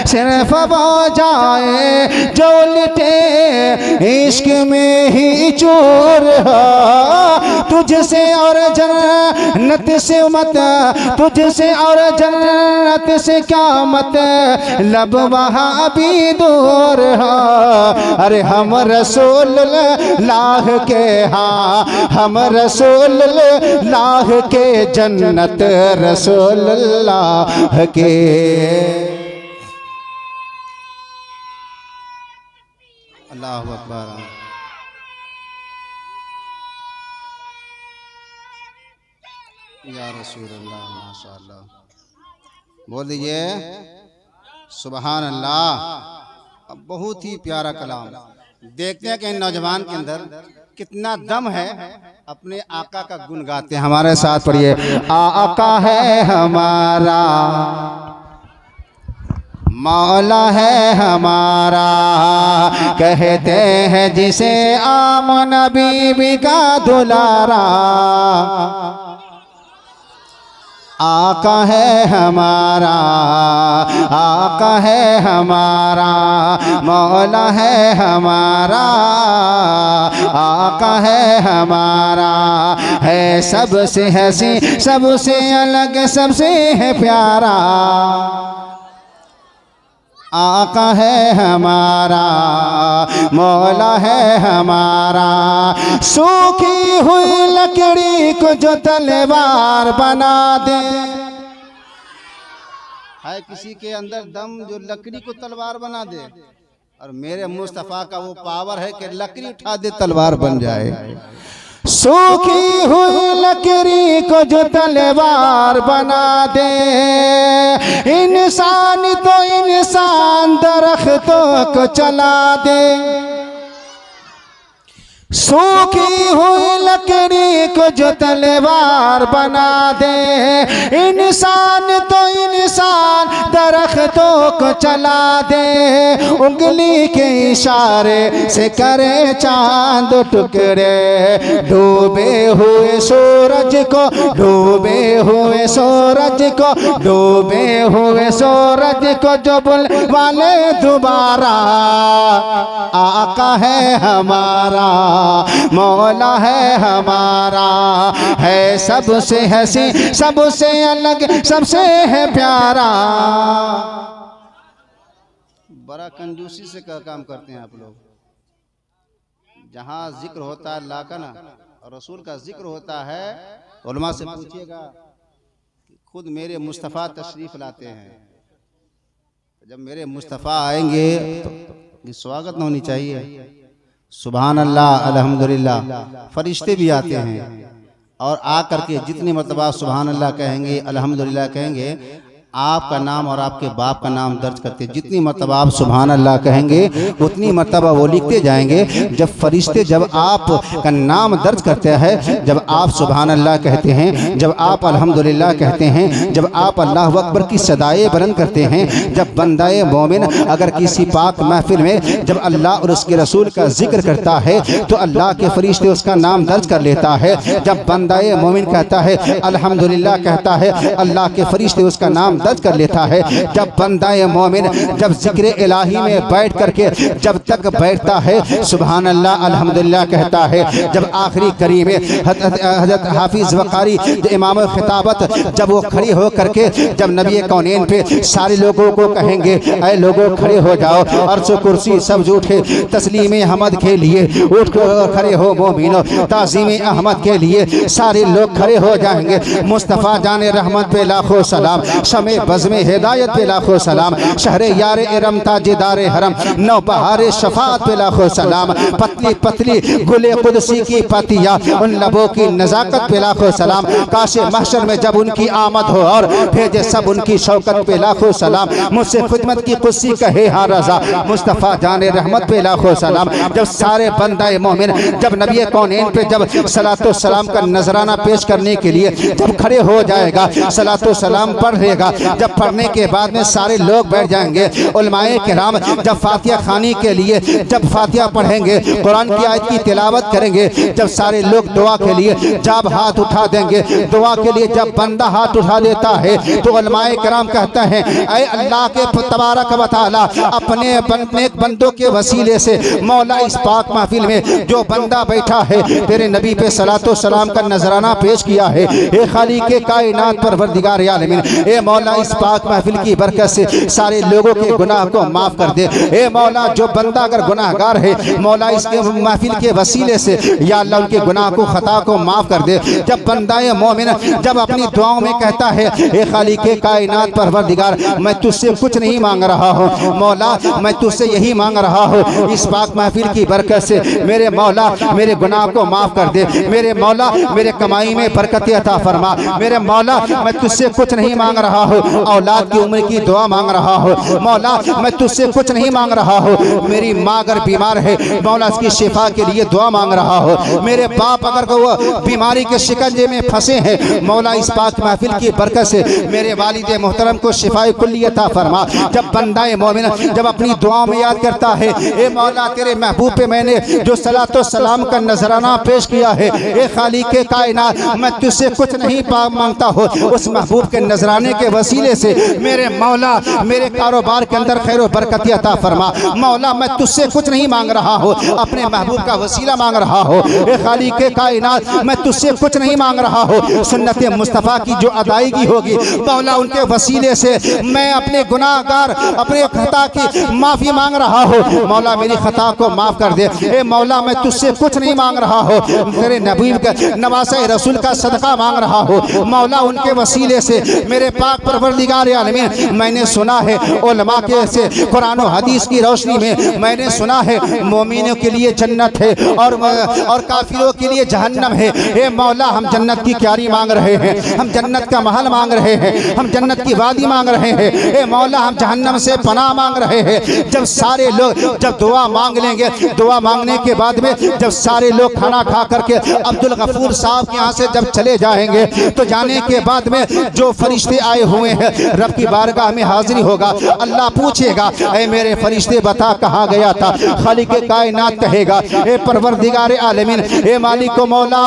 सिर्फ वो जाए जो लिटे इश्क में ही चूर हो। तुझसे और जन्नत से मत, तुझसे और जन्नत से क्या मत लब वहाँ भी दूर हो। अरे हम रसूलुल्लाह के, हाँ हम रसूलुल्लाह के, जन्नत रसूलुल्लाह के। अल्लाहु अकबर। या रसूल अल्लाह माशाअल्लाह। बोल दीजिए सुभान अल्लाह। अब बहुत ही प्यारा कलाम। देखते हैं कि नौजवान के अंदर कितना दम है, अपने आका का गुण गाते हैं। हमारे साथ पढ़िए। आका है हमारा, मौला है हमारा, कहते हैं जिसे आमना बीबी का दुलारा। आका है हमारा, आका है हमारा, मौला है हमारा, आका है हमारा, है सबसे हंसी, सबसे अलग, सबसे है प्यारा। आका है हमारा, मौला है हमारा, सूखी हुई लकड़ी को जो तलवार बना दे। है किसी के अंदर दम जो लकड़ी को तलवार बना दे, और मेरे मुस्तफ़ा का वो पावर है कि लकड़ी उठा दे तलवार बन जाए। सूखी हुई लकड़ी को जो तलवार बना दे, इंसान तो इंसान दरख्तों को चला दे। सूखी हुई लकड़ी को जो तलवार बना दे, इंसान तो इंसान दरख्तों को चला दे। उंगली के इशारे से करे चांद टुकड़े, डूबे हुए सूरज को, डूबे हुए सूरज को, डूबे हुए सूरज को जो बुलवा ले दोबारा। आका है हमारा, मौला है हमारा, है सबसे हंसी, सबसे अलग, सबसे है प्यारा। बड़ा कंजूसी से काम करते हैं आप लोग। जहाँ जिक्र होता है अल्लाह का ना और रसूल का जिक्र होता है, उलमा से पूछिएगा, खुद मेरे मुस्तफ़ा तशरीफ लाते हैं। जब मेरे मुस्तफ़ा आएंगे तो स्वागत न होनी चाहिए। सुभान अल्लाह, अल्हम्दुलिल्लाह। फरिश्ते भी आते हैं और आ करके जितनी मर्तबा सुभान अल्लाह कहेंगे, अल्हम्दुलिल्लाह कहेंगे, आपका नाम और आपके बाप का नाम दर्ज करते। जितनी मर्तबा आप सुभान अल्लाह कहेंगे उतनी मर्तबा वो लिखते जाएंगे। जब फरिश्ते जब आप का नाम दर्ज करते हैं, जब आप सुभान अल्लाह कहते हैं, जब आप अल्हम्दुलिल्लाह कहते हैं, जब आप अल्लाह अकबर की सदाए बुलंद करते हैं, जब बंदाए मोमिन अगर किसी पाक महफिल में जब अल्लाह और उसके रसूल का जिक्र करता है तो अल्लाह के फरिश्ते उसका नाम दर्ज कर लेता है। जब बंदाए मोमिन कहता है, अल्हम्दुलिल्लाह कहता है, अल्लाह के फरिश्ते उसका नाम दर्ज कर लेता है। जब बंदाए मोमिन जब जिक्र इलाही में बैठ करके जब तक बैठता है, सुभान अल्लाह अल्हम्दुलिल्लाह कहता है, जब आखिरी करी में हज़रत हाफिज वकारी इमाम खिताबत जब वो खड़ी हो करके जब नबी कौनैन पे सारे लोगों को कहेंगे, ऐ लोगों खड़े हो जाओ, अर्श कुर्सी सब उठे तस्लीम अहमद के लिए, उठ खड़े हो मोमिनो, ताज़ीम अहमद के लिए सारे लोग खड़े हो जाएंगे। मुस्तफ़ा जाने रहमत पे लाखों सलाम, शमे बज़्मे हिदायत पे लाखों सलाम, शहरे यारे इरम ताजेदारे हरम, नौ बहारे शफात पे लाखों सलाम, पतली पतली गुले कुदसी की पतिया, उन लबों की नज़ाकत पे लाखों सलाम, काशे महशर में जब उनकी आमद हो और भेजे सब उनकी शौकत पे लाखों सलाम, मुझसे खिदमत की कुर्सी कहे हाँ रज़ा, मुस्तफ़ा जाने रहमत पे लाखों सलाम। जब सारे बंदाए मोमिन जब नबी कौनैन पे जब सलातो सलाम का नजराना पेश करने के लिए जब खड़े हो जाएगा, सलातो सलाम पढ़ेगा, जब पढ़ने के बाद में सारे लोग बैठ जाएंगे। उलमाए किराम जब फातिहा खानी के लिए जब फातिहा पढ़ेंगे, कुरान की आयत की तिलावत करेंगे, जब सारे लोग दुआ के लिए जब हाथ उठा देंगे, दुआ के लिए जब बंदा हाथ उठा देता है तो उलमाए किराम कहते हैं, ऐ अल्लाह के तबारक व तआला अपने नेक बंदों के वसीले से मौला इस पाक महफिल में जो बंदा बैठा है तेरे नबी पे सलातो सलाम का नजराना पेश किया है, ए खालिक के कायनात परवरदिगार आलमीन, ए मौला इस पाक महफिल की बरकत से सारे लोगों के गुनाह को माफ कर दे। ए मौला जो बंदा अगर गुनाहगार है मौला इसके महफिल के वसीले से या अल्लाह उनके गुनाह को खता को माफ कर दे। जब बंदाए मोमिन जब अपनी दुआओं में कहता है, ए खालिक के कायनात परवरदिगार मैं तुझसे कुछ नहीं मांग रहा हूँ मौला, मैं तुझसे यही मांग रहा हूँ इस पाक महफिल की बरकत से मेरे मौला मेरे गुनाह को माफ कर दे, मेरे मौला मेरे कमाई में बरकत अता फरमा, मेरे मौला मैं तुझसे कुछ नहीं मांग रहा हूँ हूँ, औलाद की उम्र की दुआ मांग रहा हूँ। मौला मैं तुझसे कुछ नहीं मांग रहा हूँ। मेरी माँ अगर बीमार है मौला उसकी शिफा के लिए दुआ मांग रहा हूँ। मेरे बाप अगर वो बीमारी के शिकंजे में फंसे हैं मौला इस पाक महफिल की बरकत से मेरे वालिद मोहतरम को शिफाए कुल्ली अता फरमा। जब बंदाए मोमिन जब अपनी दुआ में याद करता है, ए मौला तेरे महबूब पे मैंने जो सलातो सलाम का नजराना पेश किया है, ए खालिके कायनात मैं तुझसे कुछ नहीं मांगता हो, उस महबूब के नजराने के वसीले से मेरे मौला मेरे कारोबार के अंदर खैर बरकत अता फरमा। मौला मैं तुझसे कुछ नहीं मांग रहा हो, अपने महबूब का वसीला मांग रहा हो। ए खालिके कायनात मैं तुझसे कुछ नहीं मांग रहा हो, सुन्नत मुस्तफ़ा की जो अदायगी होगी मौला उनके वसीले से मैं अपने गुनाहगार अपने खता की माफ़ी मांग रहा हो। मौला मेरी खता को माफ़ कर दे। ए मौला मैं तुझसे कुछ नहीं मांग रहा हो, तेरे नबी का नवासे रसूल का सदका मांग रहा हो। मौला उनके वसीले से मेरे पाक परवरदिगार आलमीन मैंने सुना है उलमा के से कुरान और हदीस की रोशनी में मैंने सुना है मोमिनों के लिए जन्नत है और काफिरों के लिए जहन्नम है। ए मौला हम जन्नत की क्यारी मांग रहे हैं, हम जन्नत का महल मांग रहे हैं, हम जन्नत की वादी मांग रहे हैं। ए मौला हम जहन्नम से पनाह मांग रहे हैं। जब सारे लोग जब दुआ मांग लेंगे, दुआ मांगने के बाद में जब सारे लोग खाना खा करके अब्दुल गफूर साहब के यहाँ से जब चले जाएंगे तो जाने के बाद में जो फरिश्ते आए हुए हैं रब की बारगाह में हाजिरी होगा। अल्लाह पूछेगा ए मेरे फरिश्ते बता कहाँ गया था। खालिक कायनात कहेगा ए परवरदिगार आलमीन ए मालिक को मौला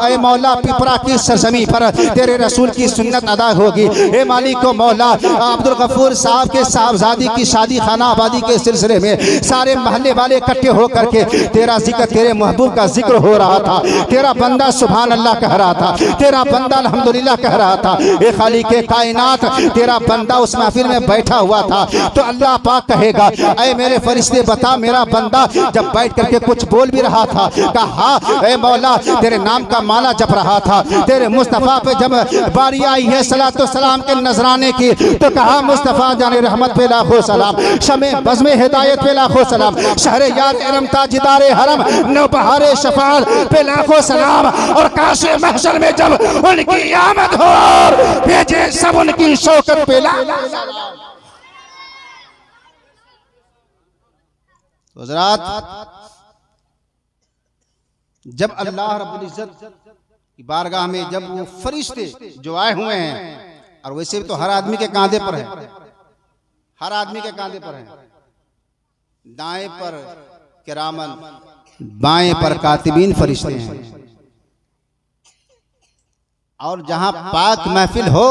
ए मौला पिपरा की सरजमी पर तेरे रसूल की सुन्नत अदा होगी। ए मालिक को मौला अब्दुल गफूर साहब के साहबजादी की शादी खाना आबादी के सिलसिले में सारे महल्ले वाले इकट्ठे होकर के तेरा जिक्र तेरे महबूब का जिक्र हो रहा था। तेरा बंदा सुभान अल्लाह कह रहा था, तेरा बंदा अल्हम्दुलिल्लाह कह रहा था। ए खालिक कायनात तेरा बंदा उस महफिल में बैठा हुआ था तो अल्लाह पाक कहेगा ऐ मेरे फरिश्ते बता मेरा बंदा जब बैठ करके कुछ बोल भी रहा था कहा ऐ मौला तेरे नाम का माला जप रहा था, तेरे मुस्तफ़ा पे जब बारी आई है सलातो सलाम के नजराने की तो कहा मुस्तफ़ा जाने रहमत पे लाखों सलाम, शमे बज़्मे हिदायत पे लाखों सलाम, शहरे याद इरम ताजदारे हरम नौबहारे शफाअत पे लाखों सलाम। और काशे महशर में जब उनकी आमद हो भेजे सब उनकी शौकत पे लाखों सलाम। तो हज़रात जब अल्लाह रब्बुल इज्जत की बारगाह में जब वो फरिश्ते जो आए हुए हैं और वैसे भी तो हर आदमी के कांधे पर है, हर आदमी के कांधे पर है, दाएं पर किरामन बाएं पर कातिबीन फरिश्ते हैं। और जहां पाक महफिल हो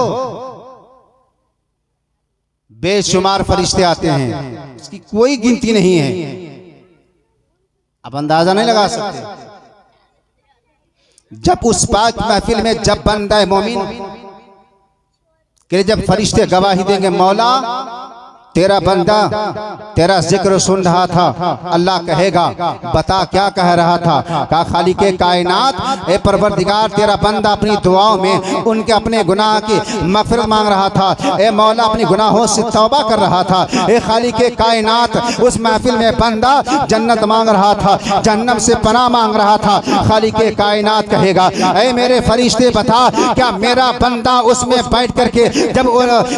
बेशुमार फरिश्ते आते हैं, इसकी कोई गिनती नहीं है, आप अंदाजा नहीं लगा सकते। जब उस पाक महफिल में जब बंदा मोमिन के जब फरिश्ते गवाही देंगे मौला तेरा बंदा तेरा जिक्र सुन रहा था, अल्लाह कहेगा बता क्या कह रहा था। कहा खालिके कायनात ए परवरदिगार तेरा बंदा अपनी दुआओं में उनके अपने गुनाह की मग़फ़िरत मांग रहा था, ए मौला अपनी गुनाहों से तौबा कर रहा था। ए खालिके कायनात उस महफिल में बंदा जन्नत मांग रहा था, जन्नम से पनाह मांग रहा था। खालिके कायनात कहेगा ए मेरे फरिश्ते बता क्या मेरा बंदा उसमें बैठ करके जब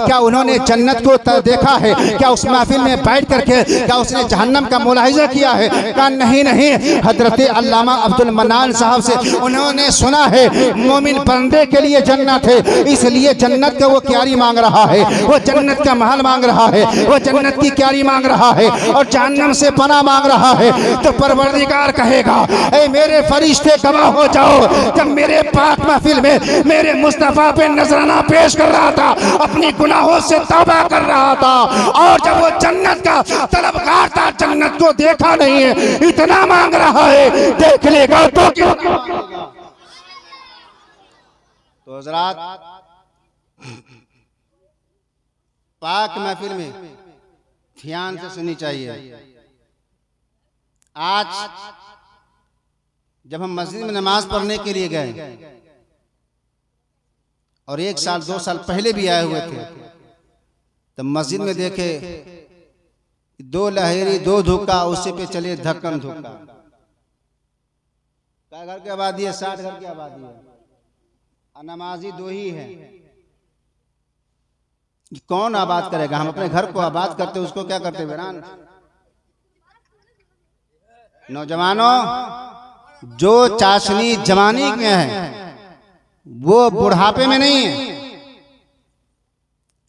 क्या उन्होंने जन्नत को देखा है, क्या उस महफिल में बैठ करके क्या उसने जहन्नम का मुलाहिजा किया है। कहा नहीं नहीं, हजरत अल्लामा अब्दुल मन्नान साहब से उन्होंने सुना है मोमिन बंदे के लिए जन्नत है, इसलिए जन्नत का वो क्यारी मांग रहा है, वो जन्नत का महल मांग रहा है, वो जन्नत की क्यारी मांग रहा है और जहन्नम से पनाह मांग रहा है। तो परवरदिगार कहेगा ऐ मेरे फरिश्ते गवाह हो जाओ, जब मेरे पाक महफिल में मेरे मुस्तफ़ा पे नजराना पेश कर रहा था, अपनी गुनाहों से तौबा कर रहा था और जब वो जन्नत का तलबगार था जन्नत को देखा नहीं है, इतना मांग रहा है देख लेगा तो क्या। तो हज़रात पाक महफिल में ध्यान से सुननी चाहिए। आज जब हम मस्जिद में नमाज पढ़ने के लिए गए और 1 साल 2 साल पहले भी आए हुए थे तब मस्जिद में देखे 2 लहरी 2 धुक्का, उसी पे चले धक्कन धुक्का। क्या घर की आबादी है? 60 घर की आबादी है, नमाजी 2 ही है। कौन आबाद करेगा? हम अपने घर को आबाद करते, उसको क्या करते? वीरान। नौजवानों, जो चाशनी जवानी में है वो बुढ़ापे में नहीं है।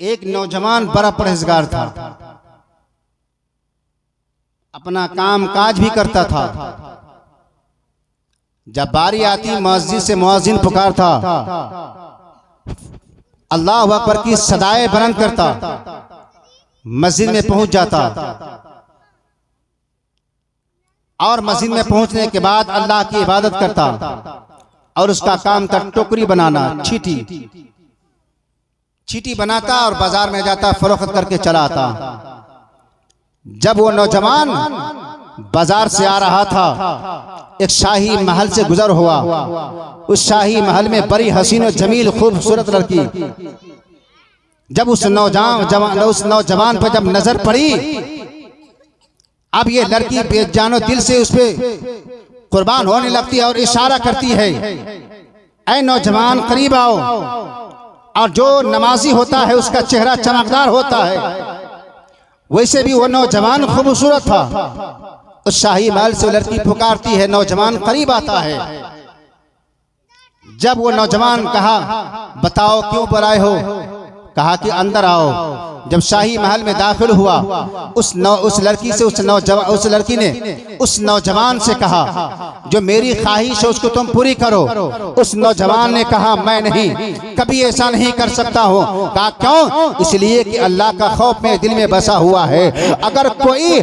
एक नौजवान बड़ा परहेजगार था, अपना काम काज भी करता था। जब बारी आती मस्जिद से मुअज्जिन पुकारता, अल्लाह अकबर की सदाएं बुलंद करता, मस्जिद में पहुंच जाता और मस्जिद में पहुंचने के बाद अल्लाह की इबादत करता। और उसका काम था टोकरी बनाना, चीटी बनाता और बाजार में जाता, फरोख्त करके चला आता। जब वो नौजवान बाजार से आ रहा था, एक शाही महल से गुजर हुआ। उस शाही महल में बड़ी हसीन और जमील खूबसूरत लड़की, जब उस नौजवान पर जब नजर पड़ी, अब ये लड़की बेजानो दिल से उस पे कुर्बान होने लगती है और इशारा करती है, ऐ नौजवान करीब आओ। और जो नमाजी होता है उसका चेहरा चमकदार होता है, वैसे भी वो नौजवान खूबसूरत था। उस शाही महल से लड़की पुकारती है, नौजवान करीब आता है। जब वो नौजवान कहा, बताओ क्यों बुलाए हो? कहा कि अंदर आओ। जब शाही महल में दाखिल हुआ, उस लड़की से उस लड़की ने उस नौजवान से कहा, जो मेरी ख्वाहिश है उसको तुम पूरी करो। उस नौजवान ने कहा, मैं नहीं, कभी ऐसा नहीं कर सकता हूँ। कहा क्यों? इसलिए कि अल्लाह का खौफ मेरे दिल में बसा हुआ है। अगर कोई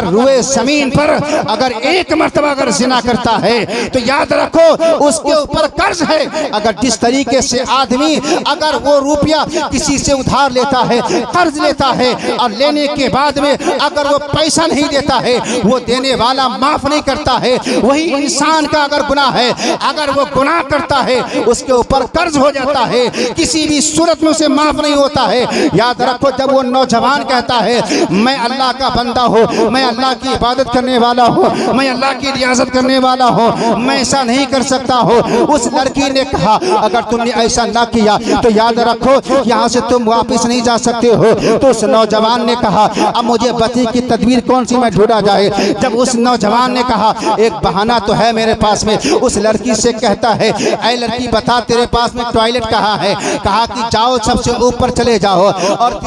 रुए जमीन पर अगर एक मर्तबा अगर जिना करता है तो याद रखो उसके ऊपर कर्ज है। अगर जिस तरीके से आदमी अगर वो रुपया किसी से उधार लेता है, कर्ज लेता है, और लेने के बाद में अगर वो पैसा नहीं देता है, वो देने वाला माफ नहीं करता है। वही इंसान का अगर गुनाह है, अगर वो गुनाह करता है, उसके ऊपर कर्ज हो जाता है, किसी भी सूरत में उसे माफ नहीं होता है। याद रखो, जब वो नौजवान कहता है मैं अल्लाह का बंदा हूँ, मैं अल्लाह की इबादत करने वाला हूँ, मैं अल्लाह की रियाजत करने वाला हूँ, मैं ऐसा नहीं कर सकता हूँ। उस लड़की ने कहा, अगर तुमने ऐसा ना किया तो याद रखो यहाँ से तुम वापस नहीं जा सकते हो। तो उस नौजवान ने कहा, अब मुझे बची की तदबीर कौन सी मैं ढूंढा जाए। जब उस नौजवान ने कहा, एक बहाना तो है मेरे पास में, उस लड़की से कहता है, ऐ लड़की बता तेरे पास में टॉयलेट कहाँ है। कहा कि जाओ सबसे ऊपर चले जाओ और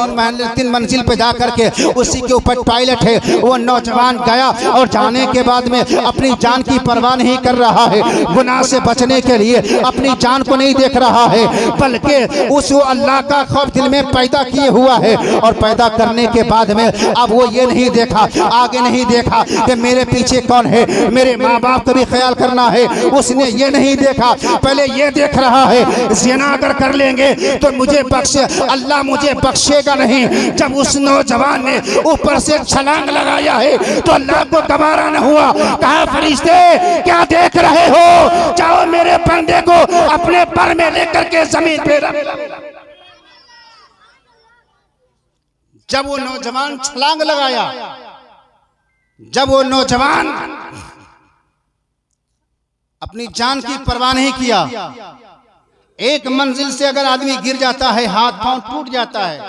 3 मंजिल पे जा करके उसी के ऊपर टॉयलेट है। वो नौजवान गया और जाने के बाद में अपनी जान की परवाह नहीं कर रहा है, गुनाह से बचने के लिए अपनी जान को नहीं देख रहा है, बल्कि उस अल्लाह का खौफ दिल में पैदा किए हुआ है। और पैदा करने के बाद में अब वो ये नहीं देखा, आगे नहीं देखा कि मेरे पीछे कौन है, मेरे माँ बाप का भी ख्याल करना है। उसने ये नहीं देखा, पहले ये देख रहा है ज़िना अगर कर लेंगे तो मुझे बख्शे, अल्लाह मुझे बख्शेगा नहीं। जब उस नौजवान ने ऊपर से छलांग लगाया है तो अल्लाह को गवारा न हुआ। कहा, फरिश्ते क्या देख रहे हो, जाओ मेरे बंदे को अपने पर में लेकर के जमीन पे रख। जब वो नौजवान छलांग लगाया, जब वो नौजवान अपनी जान की परवाह नहीं किया, एक मंजिल से अगर आदमी गिर जाता है, हाथ पांव टूट जाता है,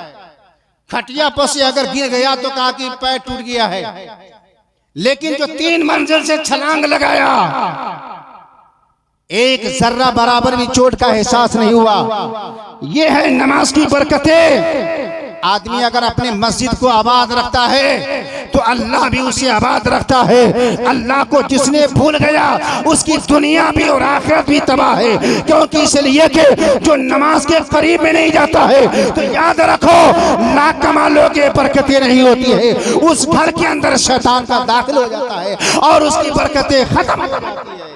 खटिया पर से अगर गिर गया तो कहा कि पैर टूट गया है। लेकिन जो 3 मंजिल से छलांग लगाया, एक जर्रा बराबर भी चोट का एहसास नहीं हुआ। यह है नमाज की बरकतें। आदमी अगर अपने मस्जिद को आबाद रखता है तो अल्लाह भी उसे आबाद रखता है। अल्लाह को जिसने भूल गया उसकी दुनिया भी और आखिरत भी तबाह है। क्योंकि इसलिए कि जो नमाज के करीब में नहीं जाता है तो याद रखो लाख कमालों के बरकतें नहीं होती है, उस घर के अंदर शैतान का दाखिल हो जाता है और उसकी बरकतें खत्म हो जाती है।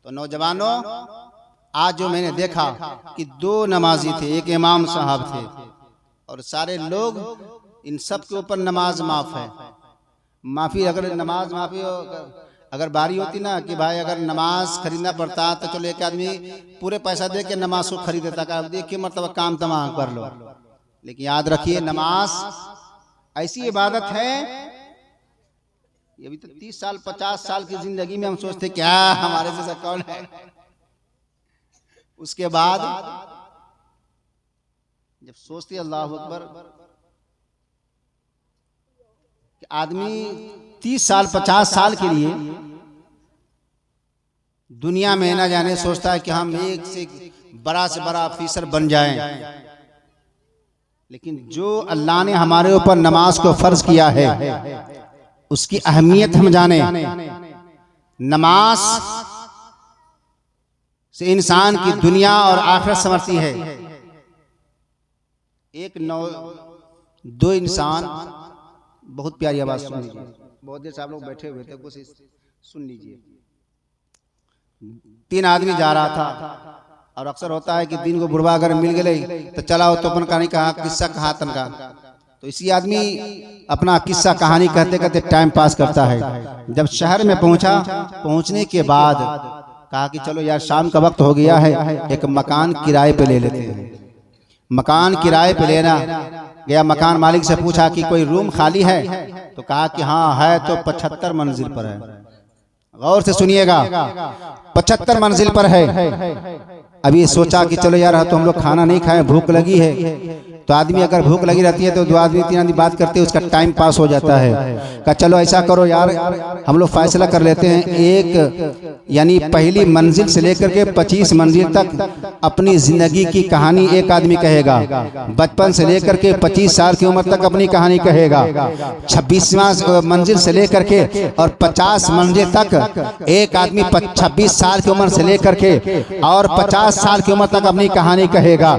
तो नौजवानों, आज जो मैंने देखा कि 2 नमाजी थे, एक इमाम साहब थे और सारे लोग, इन सब के ऊपर नमाज माफ है। माफी अगर नमाज माफी अगर बारी होती ना कि भाई अगर नमाज खरीदना पड़ता तो चलो एक आदमी पूरे पैसा दे के नमाज को खरीद देता, का देखिए मरतबा काम तमाम कर लो। लेकिन याद रखिए नमाज ऐसी इबादत है, अभी तो 30 साल 50 साल की जिंदगी में हम सोचते क्या हमारे जैसा कौन है। उसके बाद जब सोचते अल्लाह अकबर कि आदमी 30 साल 50 साल के लिए दुनिया में ना जाने सोचता है कि हम एक से बड़ा ऑफिसर बन जाएं, लेकिन जो अल्लाह ने हमारे ऊपर नमाज को फर्ज किया है उसकी अहमियत हम जाने। नमाज से इंसान की दुनिया और आखिरत संवरती है। दो इंसान, बहुत प्यारी आवाज सुन लीजिए, बहुत देर से आप लोग बैठे हुए थे, कुछ सुन लीजिए। 3 आदमी जा रहा था, और अक्सर होता है कि दिन को बुढ़वा अगर मिल गए तो चलाओ तो अपन कहानी कहा किस्सा कहा तनका, तो इसी आदमी अपना किस्सा कहानी कहते कहते टाइम पास करता है। जब शहर में पहुंचा, पहुंचने के बाद कहा कि चलो यार शाम का वक्त हो गया है, एक मकान किराए पे ले लेते हैं। मकान किराए पे लेना गया, मकान मालिक से पूछा कि कोई रूम खाली है, तो कहा कि हाँ है, तो 75 मंजिल पर है। गौर से सुनिएगा, 75 मंजिल पर है। अभी सोचा कि चलो यार तो हम लोग खाना नहीं खाए, भूख लगी है। तो आदमी अगर भूख लगी रहती है तो 2 आदमी 3 आदमी बात करते हैं, उसका टाइम पास हो जाता है। कहा चलो ऐसा करो यार, हम लोग फैसला कर लेते हैं, एक यानी पहली मंजिल से लेकर के 25 मंजिल तक अपनी जिंदगी की कहानी एक आदमी कहेगा। बचपन से लेकर के 25 साल की उम्र तक अपनी कहानी कहेगा। 26वां मंजिल से लेकर के और 50 मंजिल तक एक आदमी 26 साल की उम्र से लेकर के और 50 साल की उम्र तक अपनी कहानी कहेगा।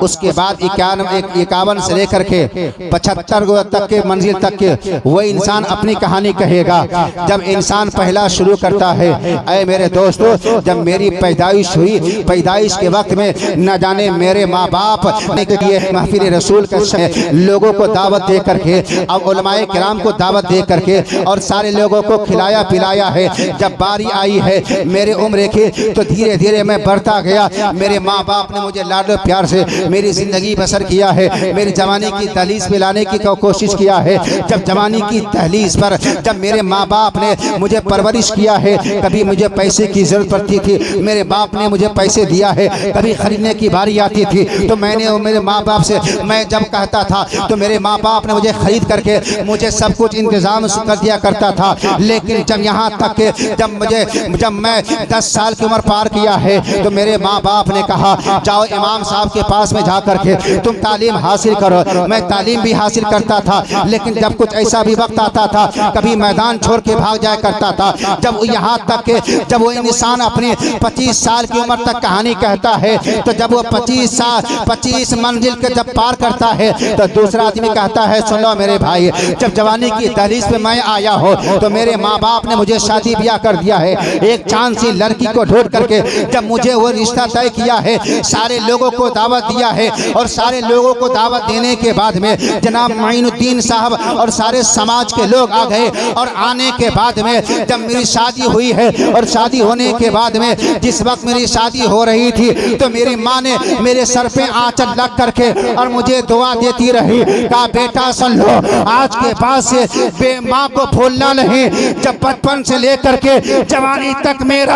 उसके बाद 51 से लेकर के 75 तक के मंजिल तक के वह इंसान अपनी कहानी कहेगा। जब इंसान पहला शुरू करता है, ऐ मेरे दोस्तों, जब मेरी पैदाइश हुई, पैदाइश के वक्त में न जाने मेरे माँ बाप ने महफिल रसूल के लोगों को दावत दे करके, अब उलमाए किराम को दावत दे करके और सारे लोगों को खिलाया पिलाया है। जब बारी आई है मेरे उम्र की, तो धीरे धीरे मैं बढ़ता गया। मेरे माँ बाप ने मुझे लाड प्यार से मेरी जिंदगी बसर किया है, मेरी जवानी की दहलीज पे लाने की कोशिश किया है। जब जवानी की दहलीज पर जब मेरे माँ बाप ने मुझे परवरिश किया है, कभी मुझे पैसे की जरूरत पड़ती थी, मेरे बाप ने मुझे पैसे दिया है। कभी खरीदने की बारी आती थी तो मैंने मेरे माँ बाप से, मैं जब कहता था तो मेरे माँ बाप ने मुझे खरीद करके मुझे सब कुछ इंतजाम कर दिया करता था। लेकिन जब यहाँ तक के जब मैं 10 साल की उम्र पार किया है, तो मेरे माँ बाप ने कहा जाओ इमाम साहब के पास में जा करके तुम तालीम हासिल करो। मैं तालीम भी हासिल करता था, लेकिन जब कुछ ऐसा भी वक्त आता था, कभी मैदान छोड़ के भाग जाया करता था। जब यहाँ तक के जब वो इंसान अपने 25 साल की उम्र तक कहानी कहता है, तो जब वो 25 मंजिल के जब पार करता है, तो दूसरा आदमी कहता है सुनो मेरे भाई, जब जवानी की दहलीज पे मैं आया हो तो मेरे माँ बाप ने मुझे शादी ब्याह कर दिया है। एक चांद सी लड़की को ढूंढ करके जब मुझे वो रिश्ता तय किया है, सारे लोगों को दावत दिया है, और सारे लोगों को दावत देने के बाद में जनाब माइनुद्दीन साहब और सारे समाज के लोग आ गए। और आने के बाद में जब मेरी शादी हुई है, और शादी होने के बाद में जिस वक्त मेरी शादी हो रही थी, तो मेरी माँ ने मेरे सर पे आंचल लग करके और मुझे दुआ देती रही, कहा बेटा सुन लो, आज के बाद से माँ को भूलना नहीं। जब बचपन से लेकर के जवानी तक मेरे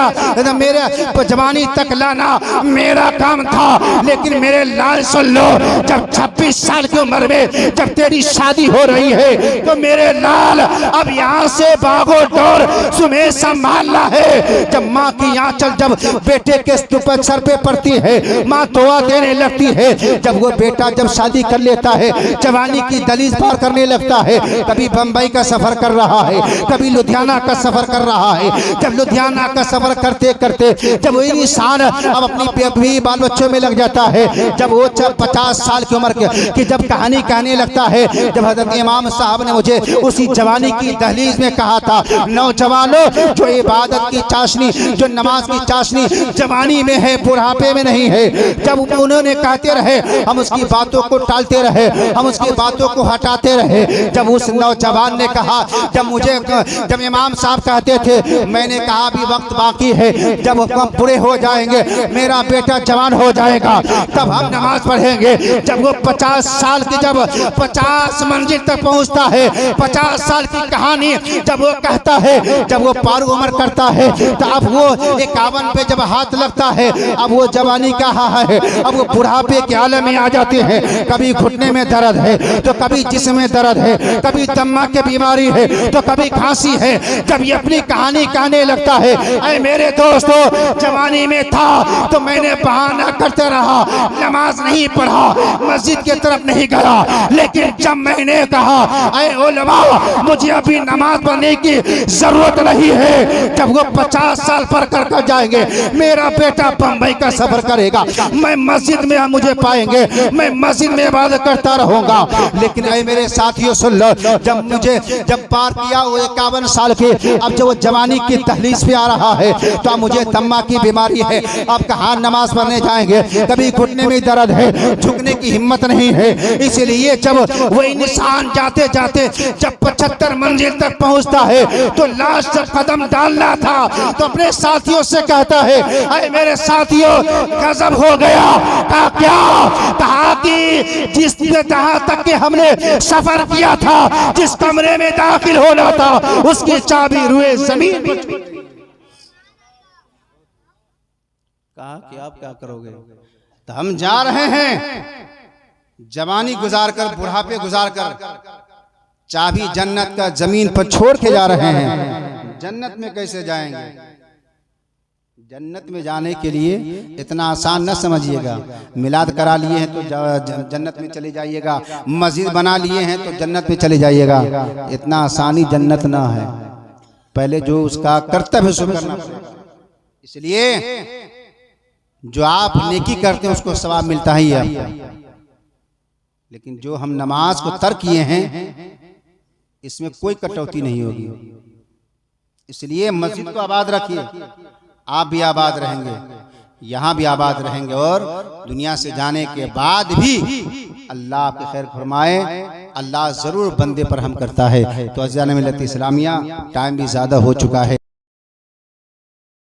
जवानी तक लाना मेरा काम था, लेकिन मेरे लाल सुन लो, जब 26 साल की उम्र में जब तेरी शादी हो रही है, तो मेरे लाल अब यहाँ से भागो दौड़, तुम्हें संभालना है। जब माँ की आंचल जब बेटे के सर पे पड़ती है, माँ दुआ देने लगती है। जब वो बेटा जब शादी कर लेता है, जवानी की दहलीज पार करने लगता है, कभी बम्बई का सफर कर रहा है, कभी लुधियाना का सफर कर रहा है। जब लुधियाना का सफर करते करते जब वो इंसान अब अपनी बाल बच्चों में लग जाता है, जब वो 50 साल की उम्र की जब कहानी कहने लगता है, जब हजरत इमाम साहब ने मुझे उसी जवानी की दहलीज में कहा था, नौजवानों, जो इबादत की चाशनी, जो नमाज की चाशनी जवानी में है, बुढ़ापे में नहीं है। जब उन्होंने कहते रहे, हम उसकी बातों को टालते रहे, हम उसकी बातों को हटाते रहे। जब उस नौजवान ने कहा, जब इमाम साहब कहते थे, मैंने कहा अभी वक्त बाकी है, जब हम बूढ़े हो जाएंगे, मेरा बेटा जवान हो जाएगा, तब हम नमाज पढ़ेंगे। जब वो 50 साल की जब 50 मंजिल तक पहुंचता है, 50 साल की कहानी जब वो कहता है, जब वो पारू उम्र करता है, तो अब वो 51 पे जब हाथ लगता है, अब वो जवानी का है, अब वो बुढ़ापे के आलम में आ जाते हैं। कभी घुटने में दर्द है तो कभी जिस्म में दर्द है, कभी दम्मा की बीमारी है तो कभी खांसी है। जब ये अपनी कहानी कहने लगता है, ऐ मेरे दोस्तों, जवानी में था तो मैंने बहाना करते रहा, नमाज नहीं पढ़ा, मस्जिद की तरफ नहीं गया, लेकिन जब मैंने कहा ऐ उलमा मुझे अभी नमाज पढ़ने की जरूरत नहीं है, जब वो 50 साल पर कर जाएंगे, मेरा बेटा बम्बई का सफर करेगा, मैं मस्जिद में मुझे पाएंगे, मैं मस्जिद में इबादत करता रहूंगा। लेकिन ऐ मेरे साथियों सुन लो, जब पार किया वो 51 साल के, अब जब वो जवानी की दहलीज पे आ रहा है तो अब मुझे दम्मा की बीमारी है, अब कहाँ नमाज पढ़ने जाएंगे, कभी घुटने में दर्द है, झुकने की हिम्मत नहीं है। इसलिए जब वो इंसान जाते जाते जब 75 मंजिल तक पहुंचता है तो लास्ट जब कदम डालना था तो अपने साथियों से कहता है, अरे मेरे साथियों गजब हो गया। कहा क्या? कहा कि जिस जहां तक के हमने सफर किया था, जिस कमरे में दाखिल होना था, उसकी चाबी रुए जमीन पर। कहा कि आप क्या करोगे? तो हम जा रहे हैं जवानी गुजार कर, बुढ़ापे गुजार कर, चाबी जन्नत का जमीन पर छोड़ के जा रहे हैं। जन्नत में कैसे जाएंगे? जन्नत में जाने के लिए इतना आसान न समझिएगा। मिलाद करा लिए हैं तो जन्नत में चले जाइएगा, मस्जिद बना लिए हैं तो जन्नत में चले जाइएगा, इतना आसानी जन्नत ना है। पहले जो उसका कर्तव्य है करना पड़ेगा। इसलिए जो आप नेकी करते हैं उसको सवाब मिलता ही है, लेकिन जो हम नमाज को तर्क किए हैं इसमें कोई कटौती नहीं होगी। इसलिए मस्जिद को आबाद रखिए, आप भी आबाद रहेंगे, यहाँ भी आबाद रहेंगे, और दुनिया से जाने के बाद भी अल्लाह आपके खैर फरमाए। अल्लाह जरूर बंदे पर हम करता है। तो अज़ीज़ान मिल्लत इस्लामिया, टाइम भी ज़्यादा हो चुका है।